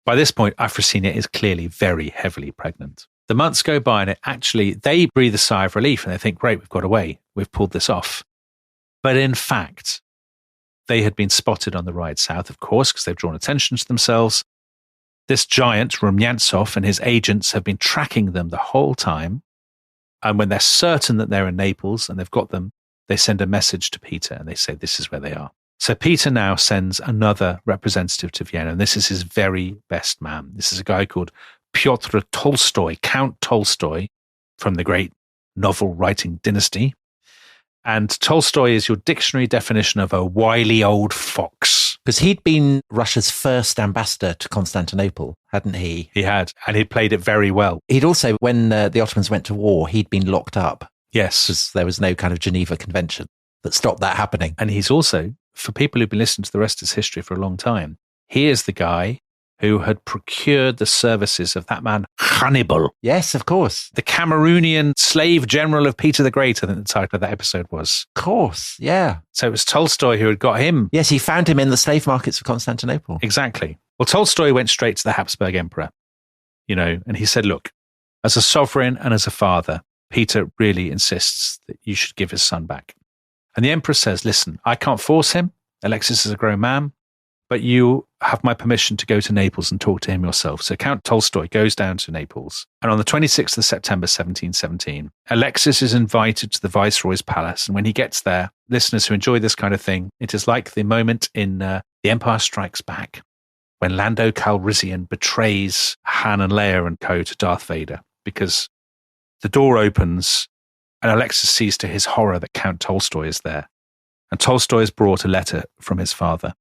By this point, Afrosinia is clearly very heavily pregnant. The months go by and they breathe a sigh of relief and they think, great, we've got away. We've pulled this off. But in fact, they had been spotted on the ride south, of course, because they've drawn attention to themselves. This giant, Rumyantsov, and his agents have been tracking them the whole time. And when they're certain that they're in Naples and they've got them, they send a message to Peter and they say, this is where they are. So Peter now sends another representative to Vienna, and this is his very best man. This is a guy called Pyotr Tolstoy, Count Tolstoy, from the great novel-writing dynasty. And Tolstoy is your dictionary definition of a wily old fox. Because he'd been Russia's first ambassador to Constantinople, hadn't he? He had, and he'd played it very well. He'd also, when the Ottomans went to war, he'd been locked up. Yes. Because there was no kind of Geneva Convention that stopped that happening. And he's also, for people who've been listening to the rest of his history for a long time, he is the guy who had procured the services of that man, Hannibal. Yes, of course. The Cameroonian slave general of Peter the Great, I think the title of that episode was. Of course, yeah. So it was Tolstoy who had got him. Yes, he found him in the slave markets of Constantinople. Exactly. Well, Tolstoy went straight to the Habsburg emperor, and he said, look, as a sovereign and as a father, Peter really insists that you should give his son back. And the emperor says, listen, I can't force him. Alexis is a grown man, but you have my permission to go to Naples and talk to him yourself. So Count Tolstoy goes down to Naples. And on the 26th of September, 1717, Alexis is invited to the Viceroy's palace. And when he gets there, listeners who enjoy this kind of thing, it is like the moment in The Empire Strikes Back, when Lando Calrissian betrays Han and Leia and co to Darth Vader, because the door opens and Alexis sees to his horror that Count Tolstoy is there. And Tolstoy has brought a letter from his father,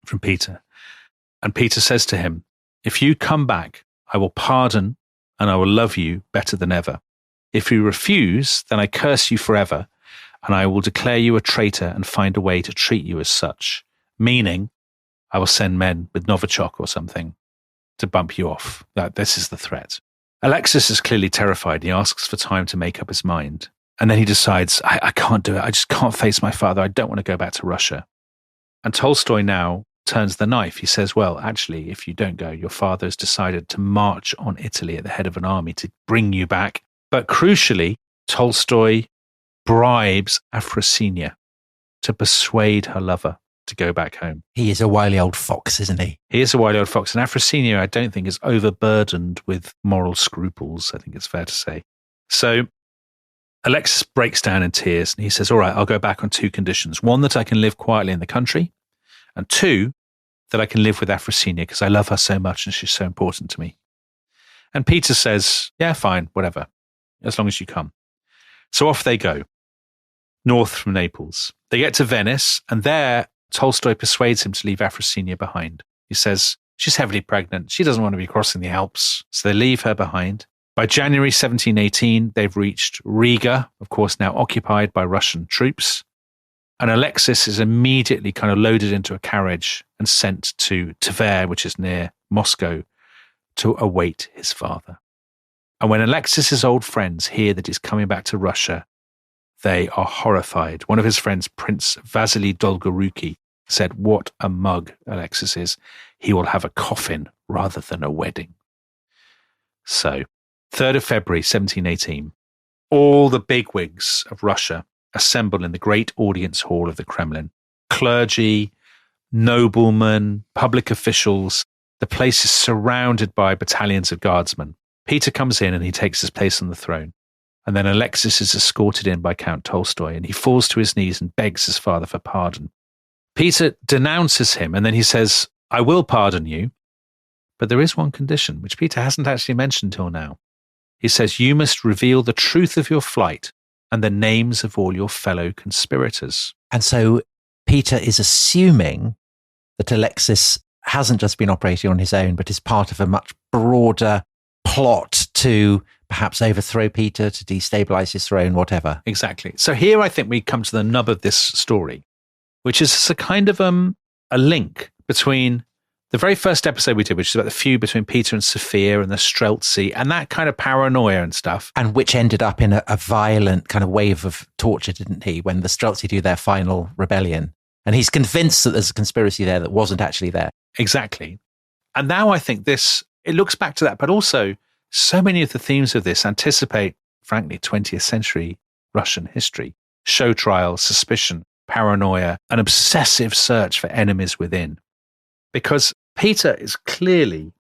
from Peter. And Peter says to him, if you come back, I will pardon and I will love you better than ever. If you refuse, then I curse you forever, and I will declare you a traitor and find a way to treat you as such. Meaning, I will send men with Novichok or something to bump you off. This is the threat. Alexis is clearly terrified. He asks for time to make up his mind. And then he decides, I can't do it. I just can't face my father. I don't want to go back to Russia. And Tolstoy now turns the knife. He says, well, actually, if you don't go, your father has decided to march on Italy at the head of an army to bring you back. But crucially, Tolstoy bribes Afrosinia to persuade her lover to go back home. He is a wily old fox, isn't he? He is a wily old fox. And Afrosinia, I don't think, is overburdened with moral scruples, I think it's fair to say. So Alexis breaks down in tears and he says, all right, I'll go back on two conditions. One, that I can live quietly in the country. And two, that I can live with Afrosinia because I love her so much and she's so important to me. And Peter says, yeah, fine, whatever, as long as you come. So off they go, north from Naples. They get to Venice, and there Tolstoy persuades him to leave Afrosinia behind. He says, she's heavily pregnant. She doesn't want to be crossing the Alps. So they leave her behind. By January 1718, they've reached Riga, of course, now occupied by Russian troops. And Alexis is immediately kind of loaded into a carriage and sent to Tver, which is near Moscow, to await his father. And when Alexis's old friends hear that he's coming back to Russia, they are horrified. One of his friends, Prince Vasily Dolgoruki, said, what a mug Alexis is. He will have a coffin rather than a wedding. So, 3rd of February, 1718, all the bigwigs of Russia assemble in the great audience hall of the Kremlin. Clergy, noblemen, public officials. The place is surrounded by battalions of guardsmen. Peter comes in and he takes his place on the throne. And then Alexis is escorted in by Count Tolstoy, and he falls to his knees and begs his father for pardon. Peter denounces him, and then he says, I will pardon you, but there is one condition, which Peter hasn't actually mentioned till now. He says, you must reveal the truth of your flight and the names of all your fellow conspirators. And so Peter is assuming that Alexis hasn't just been operating on his own, but is part of a much broader plot to perhaps overthrow Peter, to destabilize his throne, whatever. Exactly. So here I think we come to the nub of this story, which is a kind of a link between the very first episode we did, which is about the feud between Peter and Sophia and the Streltsy and that kind of paranoia and stuff. And which ended up in a violent kind of wave of torture, didn't he, when the Streltsy do their final rebellion. And he's convinced that there's a conspiracy there that wasn't actually there. Exactly. And now I think it looks back to that, but also so many of the themes of this anticipate, frankly, 20th century Russian history. Show trials, suspicion, paranoia, an obsessive search for enemies within. Because Peter is clearly,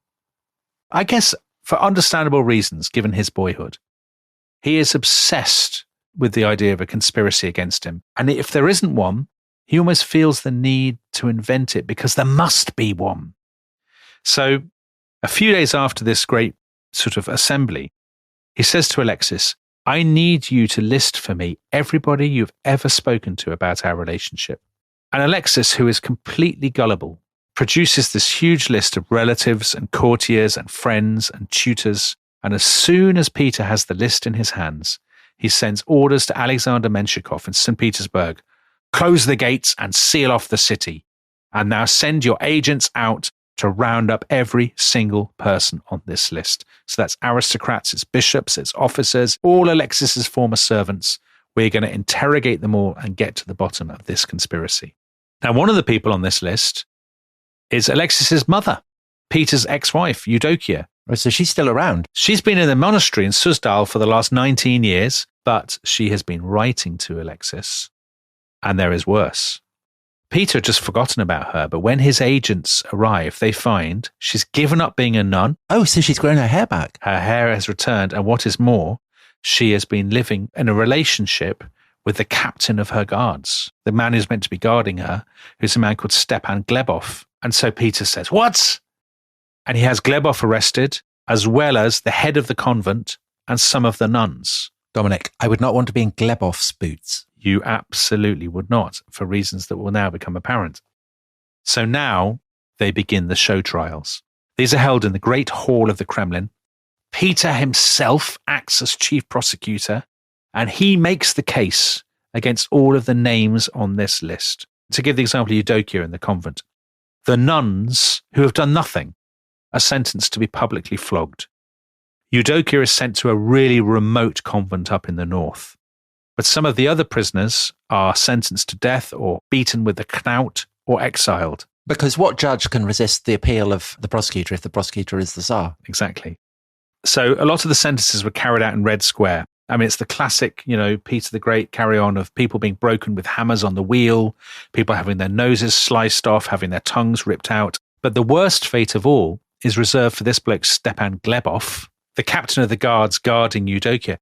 I guess for understandable reasons, given his boyhood, he is obsessed with the idea of a conspiracy against him. And if there isn't one, he almost feels the need to invent it because there must be one. So a few days after this great sort of assembly, he says to Alexis, I need you to list for me everybody you've ever spoken to about our relationship. And Alexis, who is completely gullible, produces this huge list of relatives and courtiers and friends and tutors. And as soon as Peter has the list in his hands, he sends orders to Alexander Menshikov in St. Petersburg, close the gates and seal off the city. And now send your agents out to round up every single person on this list. So that's aristocrats, it's bishops, it's officers, all Alexis's former servants. We're going to interrogate them all and get to the bottom of this conspiracy. Now, one of the people on this list is Alexis's mother, Peter's ex-wife, Eudokia. Oh, so she's still around. She's been in the monastery in Suzdal for the last 19 years, but she has been writing to Alexis, and there is worse. Peter had just forgotten about her, but when his agents arrive, they find she's given up being a nun. Oh, so she's grown her hair back. Her hair has returned, and what is more, she has been living in a relationship with the captain of her guards, the man who's meant to be guarding her, who's a man called Stepan Glebov. And so Peter says, what? And he has Glebov arrested, as well as the head of the convent and some of the nuns. Dominic, I would not want to be in Glebov's boots. You absolutely would not, for reasons that will now become apparent. So now they begin the show trials. These are held in the great hall of the Kremlin. Peter himself acts as chief prosecutor, and he makes the case against all of the names on this list. To give the example of Eudokia in the convent, the nuns who have done nothing are sentenced to be publicly flogged. Eudokia is sent to a really remote convent up in the north. But some of the other prisoners are sentenced to death or beaten with the knout or exiled. Because what judge can resist the appeal of the prosecutor if the prosecutor is the Tsar? Exactly. So a lot of the sentences were carried out in Red Square. I mean, it's the classic, Peter the Great carry-on of people being broken with hammers on the wheel, people having their noses sliced off, having their tongues ripped out. But the worst fate of all is reserved for this bloke, Stepan Glebov, the captain of the guards guarding Eudokia.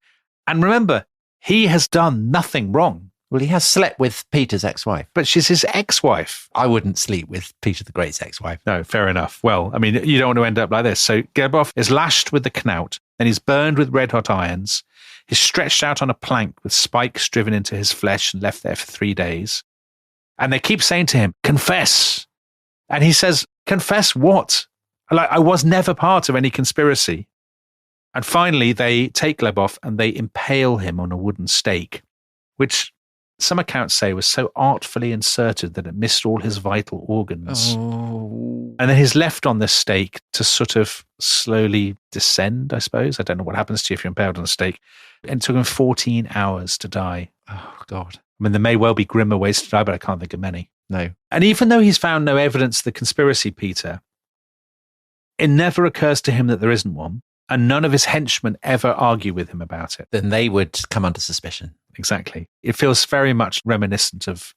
And remember, he has done nothing wrong. Well, he has slept with Peter's ex-wife. But she's his ex-wife. I wouldn't sleep with Peter the Great's ex-wife. No, fair enough. Well, I mean, you don't want to end up like this. So Glebov is lashed with the knout, and he's burned with red-hot irons. He's stretched out on a plank with spikes driven into his flesh and left there for 3 days. And they keep saying to him, confess. And he says, confess what? Like, I was never part of any conspiracy. And finally, they take Glebov and they impale him on a wooden stake, which some accounts say was so artfully inserted that it missed all his vital organs. Oh. And then he's left on this stake to sort of slowly descend, I suppose. I don't know what happens to you if you're impaled on a stake. And it took him 14 hours to die. Oh, God. I mean, there may well be grimmer ways to die, but I can't think of many. No. And even though he's found no evidence of the conspiracy, Peter, it never occurs to him that there isn't one. And none of his henchmen ever argue with him about it. Then they would come under suspicion. Exactly. It feels very much reminiscent of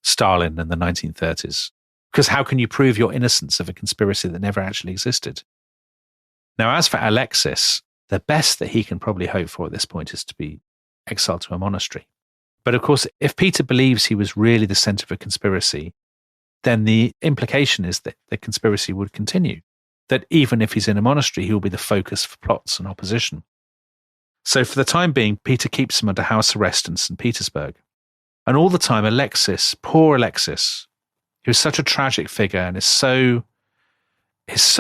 Stalin in the 1930s. Because how can you prove your innocence of a conspiracy that never actually existed? Now, as for Alexis, the best that he can probably hope for at this point is to be exiled to a monastery. But of course, if Peter believes he was really the center of a conspiracy, then the implication is that the conspiracy would continue. That even if he's in a monastery, he will be the focus for plots and opposition. So for the time being, Peter keeps him under house arrest in St. Petersburg. And all the time, Alexis, poor Alexis, who's such a tragic figure and is so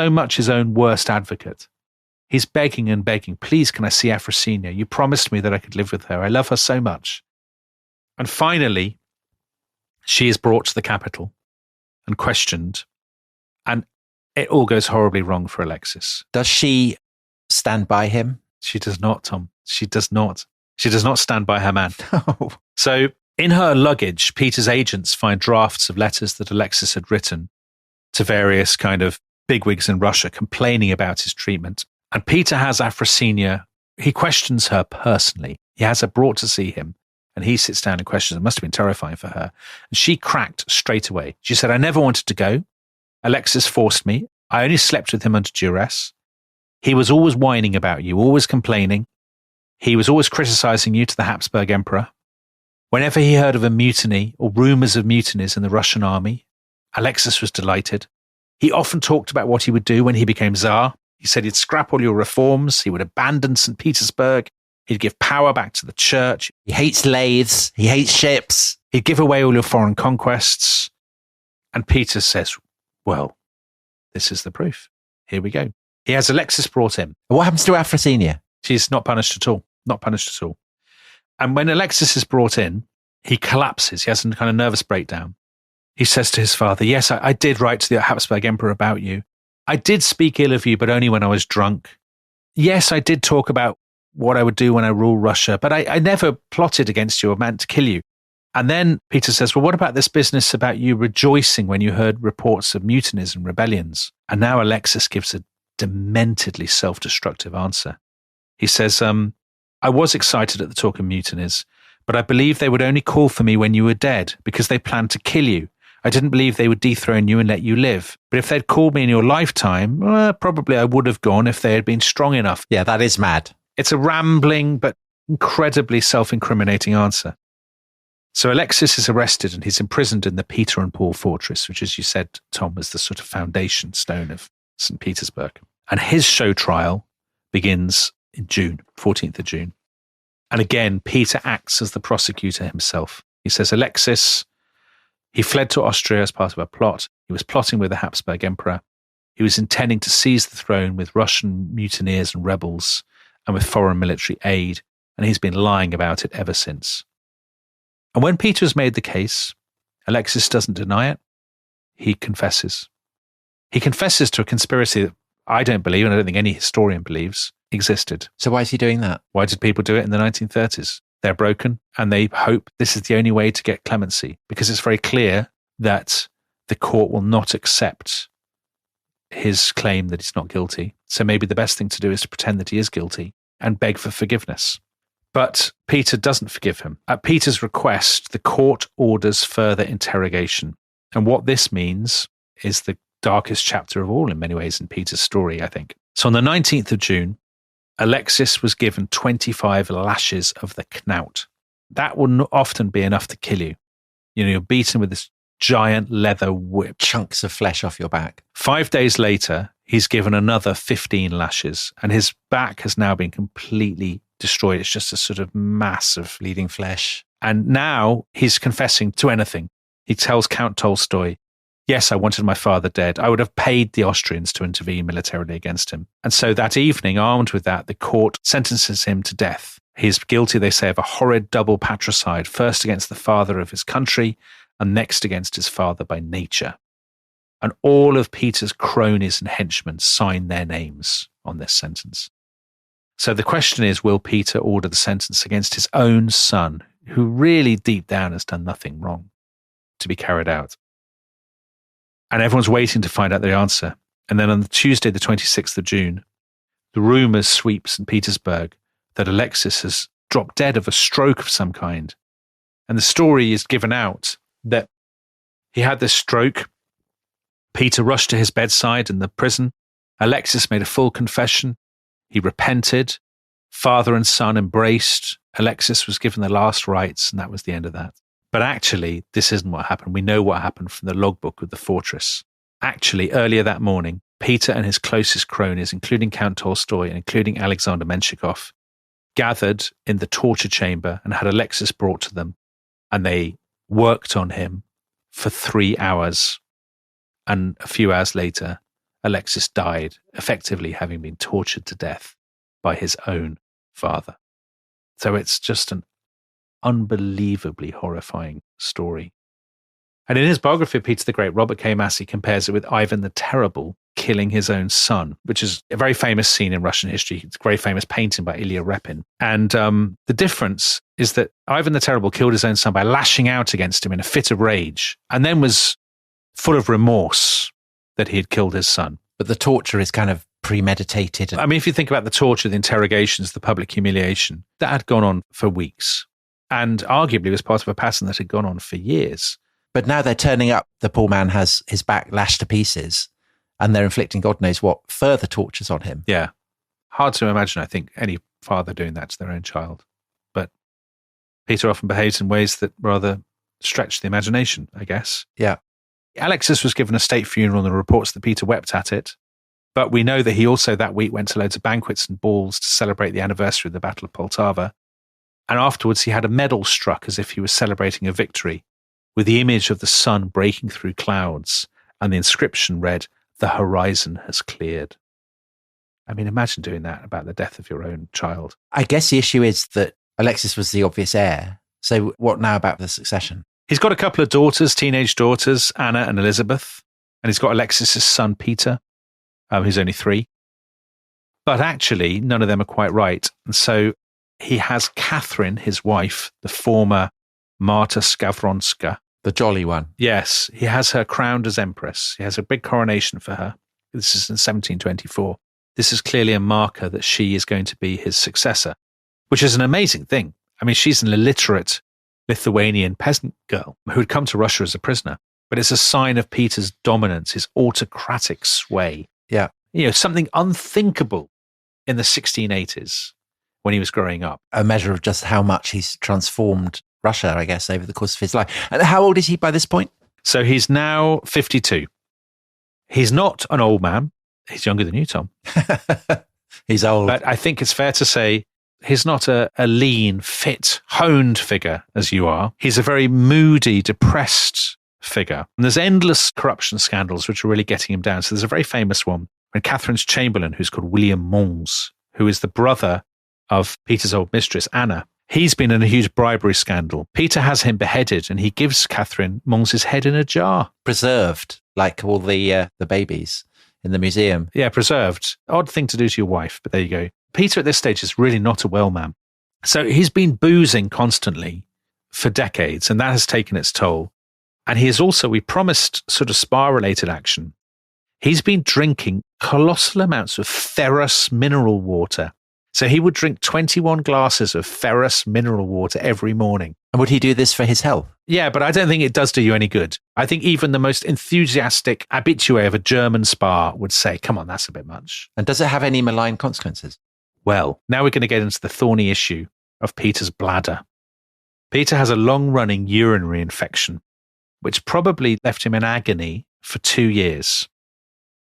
much his own worst advocate, he's begging and begging, please, can I see Afrosinia? You promised me that I could live with her. I love her so much. And finally, she is brought to the capital and questioned. And it all goes horribly wrong for Alexis. Does she stand by him? She does not, Tom. She does not. She does not stand by her man. No. So in her luggage, Peter's agents find drafts of letters that Alexis had written to various kind of bigwigs in Russia complaining about his treatment. And Peter has Afrosinia. He questions her personally. He has her brought to see him. And he sits down and questions her. It must have been terrifying for her. And she cracked straight away. She said, I never wanted to go. Alexis forced me. I only slept with him under duress. He was always whining about you, always complaining. He was always criticizing you to the Habsburg Emperor. Whenever he heard of a mutiny or rumors of mutinies in the Russian army, Alexis was delighted. He often talked about what he would do when he became Tsar. He said he'd scrap all your reforms. He would abandon St. Petersburg. He'd give power back to the church. He hates lathes. He hates ships. He'd give away all your foreign conquests. And Peter says, well, this is the proof. Here we go. He has Alexis brought in. What happens to Afrosinia? She's not punished at all. Not punished at all. And when Alexis is brought in, he collapses. He has a kind of nervous breakdown. He says to his father, yes, I did write to the Habsburg Emperor about you. I did speak ill of you, but only when I was drunk. Yes, I did talk about what I would do when I rule Russia, but I never plotted against you or meant to kill you. And then Peter says, well, what about this business about you rejoicing when you heard reports of mutinies and rebellions? And now Alexis gives a dementedly self-destructive answer. He says, I was excited at the talk of mutinies, but I believed they would only call for me when you were dead because they planned to kill you. I didn't believe they would dethrone you and let you live. But if they'd called me in your lifetime, probably I would have gone if they had been strong enough. Yeah, that is mad. It's a rambling but incredibly self-incriminating answer. So Alexis is arrested and he's imprisoned in the Peter and Paul fortress, which, as you said, Tom, was the sort of foundation stone of St. Petersburg. And his show trial begins in June, 14th of June. And again, Peter acts as the prosecutor himself. He says, Alexis, he fled to Austria as part of a plot. He was plotting with the Habsburg Emperor. He was intending to seize the throne with Russian mutineers and rebels and with foreign military aid. And he's been lying about it ever since. And when Peter has made the case, Alexis doesn't deny it. He confesses. He confesses to a conspiracy that I don't believe, and I don't think any historian believes, existed. So why is he doing that? Why did people do it in the 1930s? They're broken and they hope this is the only way to get clemency, because it's very clear that the court will not accept his claim that he's not guilty. So maybe the best thing to do is to pretend that he is guilty and beg for forgiveness. But Peter doesn't forgive him. At Peter's request, the court orders further interrogation. And what this means is the darkest chapter of all in many ways in Peter's story, I think. So on the 19th of June, Alexis was given 25 lashes of the knout. That will often be enough to kill you. You know, you're beaten with this giant leather whip. Chunks of flesh off your back. 5 days later, he's given another 15 lashes, and his back has now been completely destroyed. It's just a sort of mass of bleeding flesh. And now he's confessing to anything. He tells Count Tolstoy, yes, I wanted my father dead. I would have paid the Austrians to intervene militarily against him. And so that evening, armed with that, the court sentences him to death. He's guilty, they say, of a horrid double patricide, first against the father of his country and next against his father by nature. And all of Peter's cronies and henchmen sign their names on this sentence. So the question is, will Peter order the sentence against his own son, who really deep down has done nothing wrong, to be carried out? And everyone's waiting to find out the answer. And then on Tuesday, the 26th of June, the rumours sweep St. Petersburg that Alexis has dropped dead of a stroke of some kind. And the story is given out that he had this stroke. Peter rushed to his bedside in the prison. Alexis made a full confession. He repented. Father and son embraced. Alexis was given the last rites, and that was the end of that. But actually, this isn't what happened. We know what happened from the logbook of the fortress. Actually, earlier that morning, Peter and his closest cronies, including Count Tolstoy and including Alexander Menshikov, gathered in the torture chamber and had Alexis brought to them. And they worked on him for 3 hours. And a few hours later, Alexis died, effectively having been tortured to death by his own father. So it's just an unbelievably horrifying story. And in his biography of Peter the Great, Robert K. Massey compares it with Ivan the Terrible killing his own son, which is a very famous scene in Russian history. It's a very famous painting by Ilya Repin. And the difference is that Ivan the Terrible killed his own son by lashing out against him in a fit of rage, and then was full of remorse that he had killed his son. But the torture is kind of premeditated. I mean, if you think about the torture, the interrogations, the public humiliation, that had gone on for weeks and arguably was part of a pattern that had gone on for years. But now they're turning up. The poor man has his back lashed to pieces and they're inflicting God knows what further tortures on him. Yeah. Hard to imagine, I think, any father doing that to their own child. But Peter often behaves in ways that rather stretch the imagination, I guess. Yeah. Alexis was given a state funeral and reports that Peter wept at it. But we know that he also that week went to loads of banquets and balls to celebrate the anniversary of the Battle of Poltava. And afterwards he had a medal struck as if he was celebrating a victory, with the image of the sun breaking through clouds, and the inscription read, "The horizon has cleared." I mean, imagine doing that about the death of your own child. I guess the issue is that Alexis was the obvious heir. So what now about the succession? He's got a couple of daughters, teenage daughters, Anna and Elizabeth. And he's got Alexis's son, Peter, who's only 3. But actually, none of them are quite right. And so he has Catherine, his wife, the former Marta Skavronska. The jolly one. Yes, he has her crowned as empress. He has a big coronation for her. This is in 1724. This is clearly a marker that she is going to be his successor, which is an amazing thing. I mean, she's an illiterate Lithuanian peasant girl who had come to Russia as a prisoner, but it's a sign of Peter's dominance, his autocratic sway. Yeah. You know, something unthinkable in the 1680s when he was growing up. A measure of just how much he's transformed Russia, I guess, over the course of his life. And how old is he by this point? So he's now 52. He's not an old man. He's younger than you, Tom. He's old. But I think it's fair to say he's not a lean, fit, honed figure as you are. He's a very moody, depressed figure. And there's endless corruption scandals which are really getting him down. So there's a very famous one when Catherine's chamberlain, who's called William Mons, who is the brother of Peter's old mistress, Anna. He's been in a huge bribery scandal. Peter has him beheaded and he gives Catherine Mons' head in a jar. Preserved, like all the babies in the museum. Yeah, preserved. Odd thing to do to your wife, but there you go. Peter at this stage is really not a well man. So he's been boozing constantly for decades, and that has taken its toll. And he is also, we promised sort of spa-related action. He's been drinking colossal amounts of ferrous mineral water. So he would drink 21 glasses of ferrous mineral water every morning. And would he do this for his health? Yeah, but I don't think it does do you any good. I think even the most enthusiastic habitué of a German spa would say, come on, that's a bit much. And does it have any malign consequences? Well, now we're going to get into the thorny issue of Peter's bladder. Peter has a long-running urinary infection, which probably left him in agony for 2 years.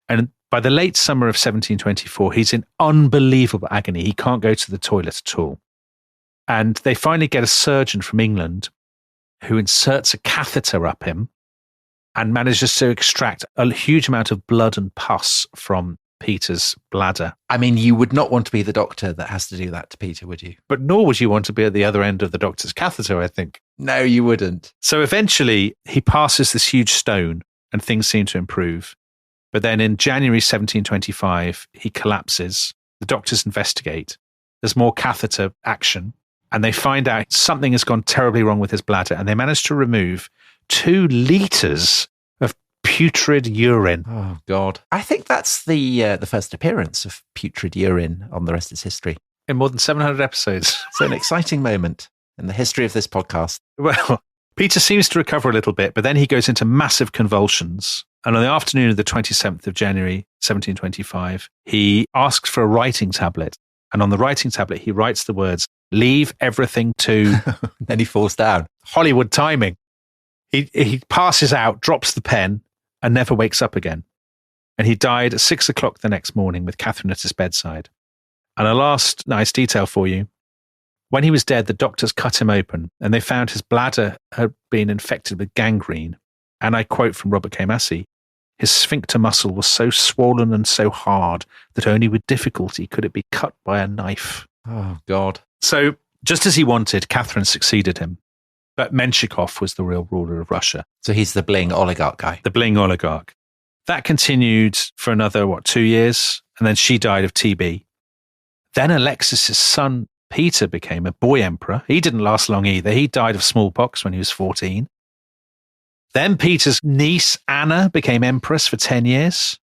And by the late summer of 1724, he's in unbelievable agony. He can't go to the toilet at all. And they finally get a surgeon from England who inserts a catheter up him and manages to extract a huge amount of blood and pus from Peter's bladder. I mean, you would not want to be the doctor that has to do that to Peter, would you? But nor would you want to be at the other end of the doctor's catheter, I think. No, you wouldn't. So eventually he passes this huge stone and things seem to improve. But then in January 1725, he collapses. The doctors investigate. There's more catheter action. And they find out something has gone terribly wrong with his bladder. And they manage to remove 2 litres of putrid urine. Oh, God. I think that's the first appearance of putrid urine on The Rest is History. In more than 700 episodes. So an exciting moment in the history of this podcast. Well, Peter seems to recover a little bit, but then he goes into massive convulsions. And on the afternoon of the 27th of January, 1725, he asks for a writing tablet. And on the writing tablet, he writes the words, "Leave everything to..." Then he falls down. Hollywood timing. He passes out, drops the pen, and never wakes up again. And he died at 6 o'clock the next morning with Catherine at his bedside. And a last nice detail for you. When he was dead, the doctors cut him open, and they found his bladder had been infected with gangrene. And I quote from Robert K. Massey, "His sphincter muscle was so swollen and so hard that only with difficulty could it be cut by a knife." Oh, God. So, just as he wanted, Catherine succeeded him. But Menshikov was the real ruler of Russia. So he's the bling oligarch guy. The bling oligarch. That continued for another, 2 years? And then she died of TB. Then Alexis's son, Peter, became a boy emperor. He didn't last long either. He died of smallpox when he was 14. Then Peter's niece, Anna, became empress for 10 years.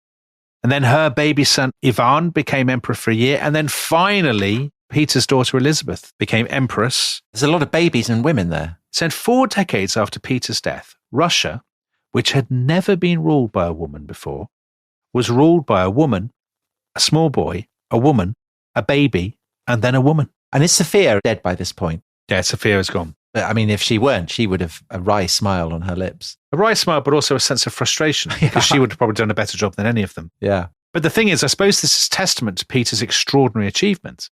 And then her baby son, Ivan, became emperor for a year. And then finally, Peter's daughter, Elizabeth, became empress. There's a lot of babies and women there. So 4 decades after Peter's death, Russia, which had never been ruled by a woman before, was ruled by a woman, a small boy, a woman, a baby, and then a woman. And is Sophia dead by this point? Yeah, Sophia is gone. But, I mean, if she weren't, she would have a wry smile on her lips. A wry smile, but also a sense of frustration, because she would have probably done a better job than any of them. Yeah. But the thing is, I suppose this is testament to Peter's extraordinary achievement,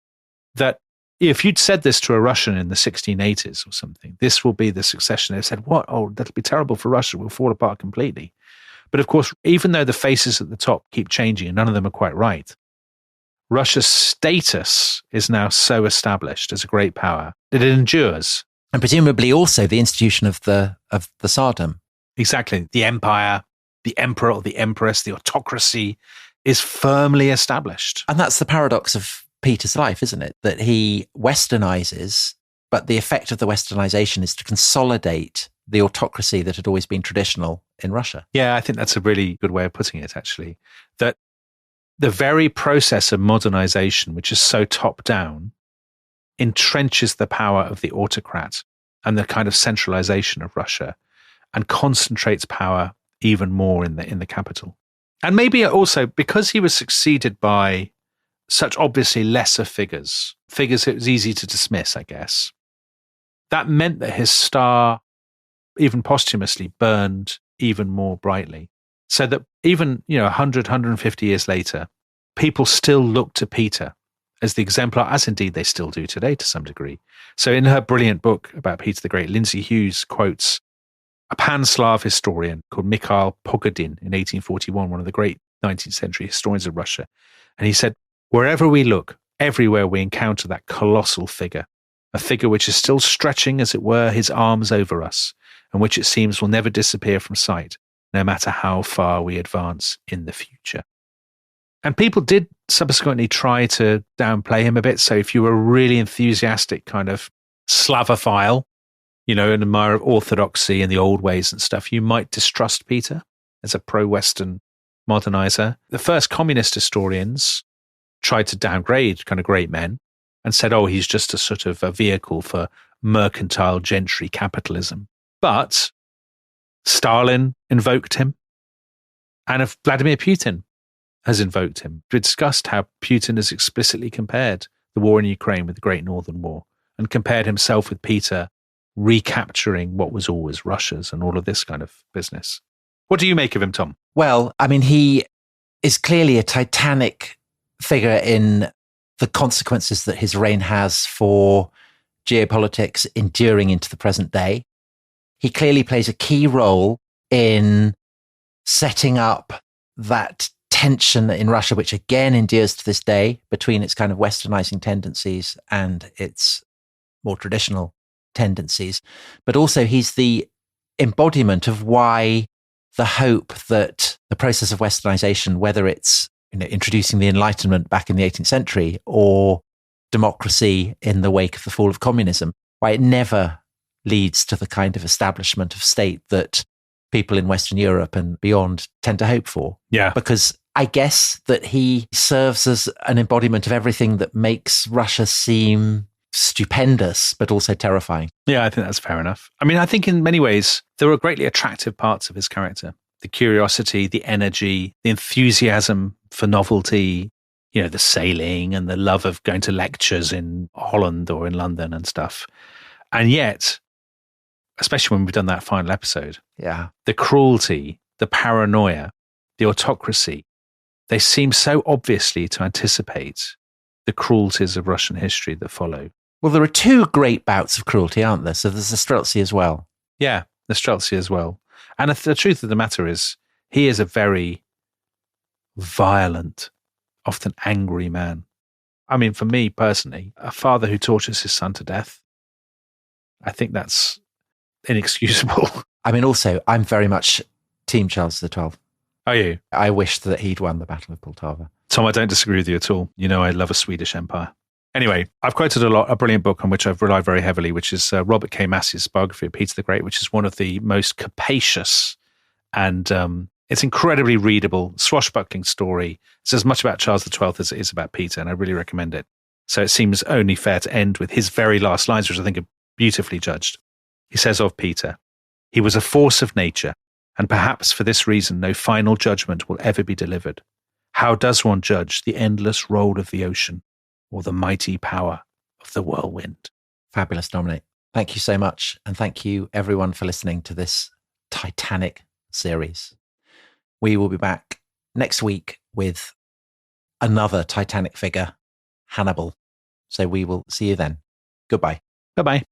that if you'd said this to a Russian in the 1680s or something, this will be the succession. They've said, what? Oh, that'll be terrible for Russia. We'll fall apart completely. But of course, even though the faces at the top keep changing and none of them are quite right, Russia's status is now so established as a great power that it endures. And presumably also the institution of the Tsardom. Exactly. The empire, the emperor or the empress, the autocracy is firmly established. And that's the paradox of Peter's life, isn't it? That he westernizes, but the effect of the westernization is to consolidate the autocracy that had always been traditional in Russia. Yeah, I think that's a really good way of putting it, actually. That the very process of modernization, which is so top-down, entrenches the power of the autocrat and the kind of centralization of Russia and concentrates power even more in the capital. And maybe also because he was succeeded by such obviously lesser figures it was easy to dismiss, I guess. That meant that his star, even posthumously, burned even more brightly. So that even, 100, 150 years later, people still look to Peter as the exemplar, as indeed they still do today to some degree. So in her brilliant book about Peter the Great, Lindsay Hughes quotes a Pan-Slav historian called Mikhail Pogodin in 1841, one of the great 19th century historians of Russia. And he said, wherever we look, everywhere we encounter that colossal figure, a figure which is still stretching, as it were, his arms over us, and which it seems will never disappear from sight, no matter how far we advance in the future. And people did subsequently try to downplay him a bit. So if you were a really enthusiastic kind of Slavophile, an admirer of orthodoxy and the old ways and stuff, you might distrust Peter as a pro-Western modernizer. The first communist historians tried to downgrade kind of great men and said, oh, he's just a sort of a vehicle for mercantile gentry capitalism. But Stalin invoked him, and if Vladimir Putin has invoked him. We discussed how Putin has explicitly compared the war in Ukraine with the Great Northern War and compared himself with Peter recapturing what was always Russia's and all of this kind of business. What do you make of him, Tom? Well, I mean, he is clearly a titanic figure in the consequences that his reign has for geopolitics enduring into the present day. He clearly plays a key role in setting up that tension in Russia, which again endures to this day between its kind of westernizing tendencies and its more traditional tendencies. But also he's the embodiment of why the hope that the process of westernization, whether it's introducing the Enlightenment back in the 18th century or democracy in the wake of the fall of communism, why it never leads to the kind of establishment of state that people in Western Europe and beyond tend to hope for. Yeah. Because I guess that he serves as an embodiment of everything that makes Russia seem stupendous, but also terrifying. Yeah, I think that's fair enough. I mean, I think in many ways, there were greatly attractive parts of his character. The curiosity, the energy, the enthusiasm for novelty, the sailing and the love of going to lectures in Holland or in London and stuff. And yet, especially when we've done that final episode, the cruelty, the paranoia, the autocracy, they seem so obviously to anticipate the cruelties of Russian history that follow. Well, there are two great bouts of cruelty, aren't there? So there's the Streltsy as well. Yeah, the Streltsy as well. And the truth of the matter is, he is a very violent, often angry man. I mean, for me personally, a father who tortures his son to death, I think that's inexcusable. I mean, also, I'm very much Team Charles XII. Are you? I wished that he'd won the Battle of Poltava. Tom, I don't disagree with you at all. I love a Swedish empire. Anyway, I've quoted a brilliant book on which I've relied very heavily, which is Robert K. Massey's biography of Peter the Great, which is one of the most capacious and It's incredibly readable, swashbuckling story. It's as much about Charles XII as it is about Peter, and I really recommend it. So it seems only fair to end with his very last lines, which I think are beautifully judged. He says of Peter, "He was a force of nature, and perhaps for this reason no final judgment will ever be delivered. How does one judge the endless roll of the ocean or the mighty power of the whirlwind?" Fabulous, Dominic. Thank you so much. And thank you, everyone, for listening to this Titanic series. We will be back next week with another Titanic figure, Hannibal. So we will see you then. Goodbye. Bye-bye.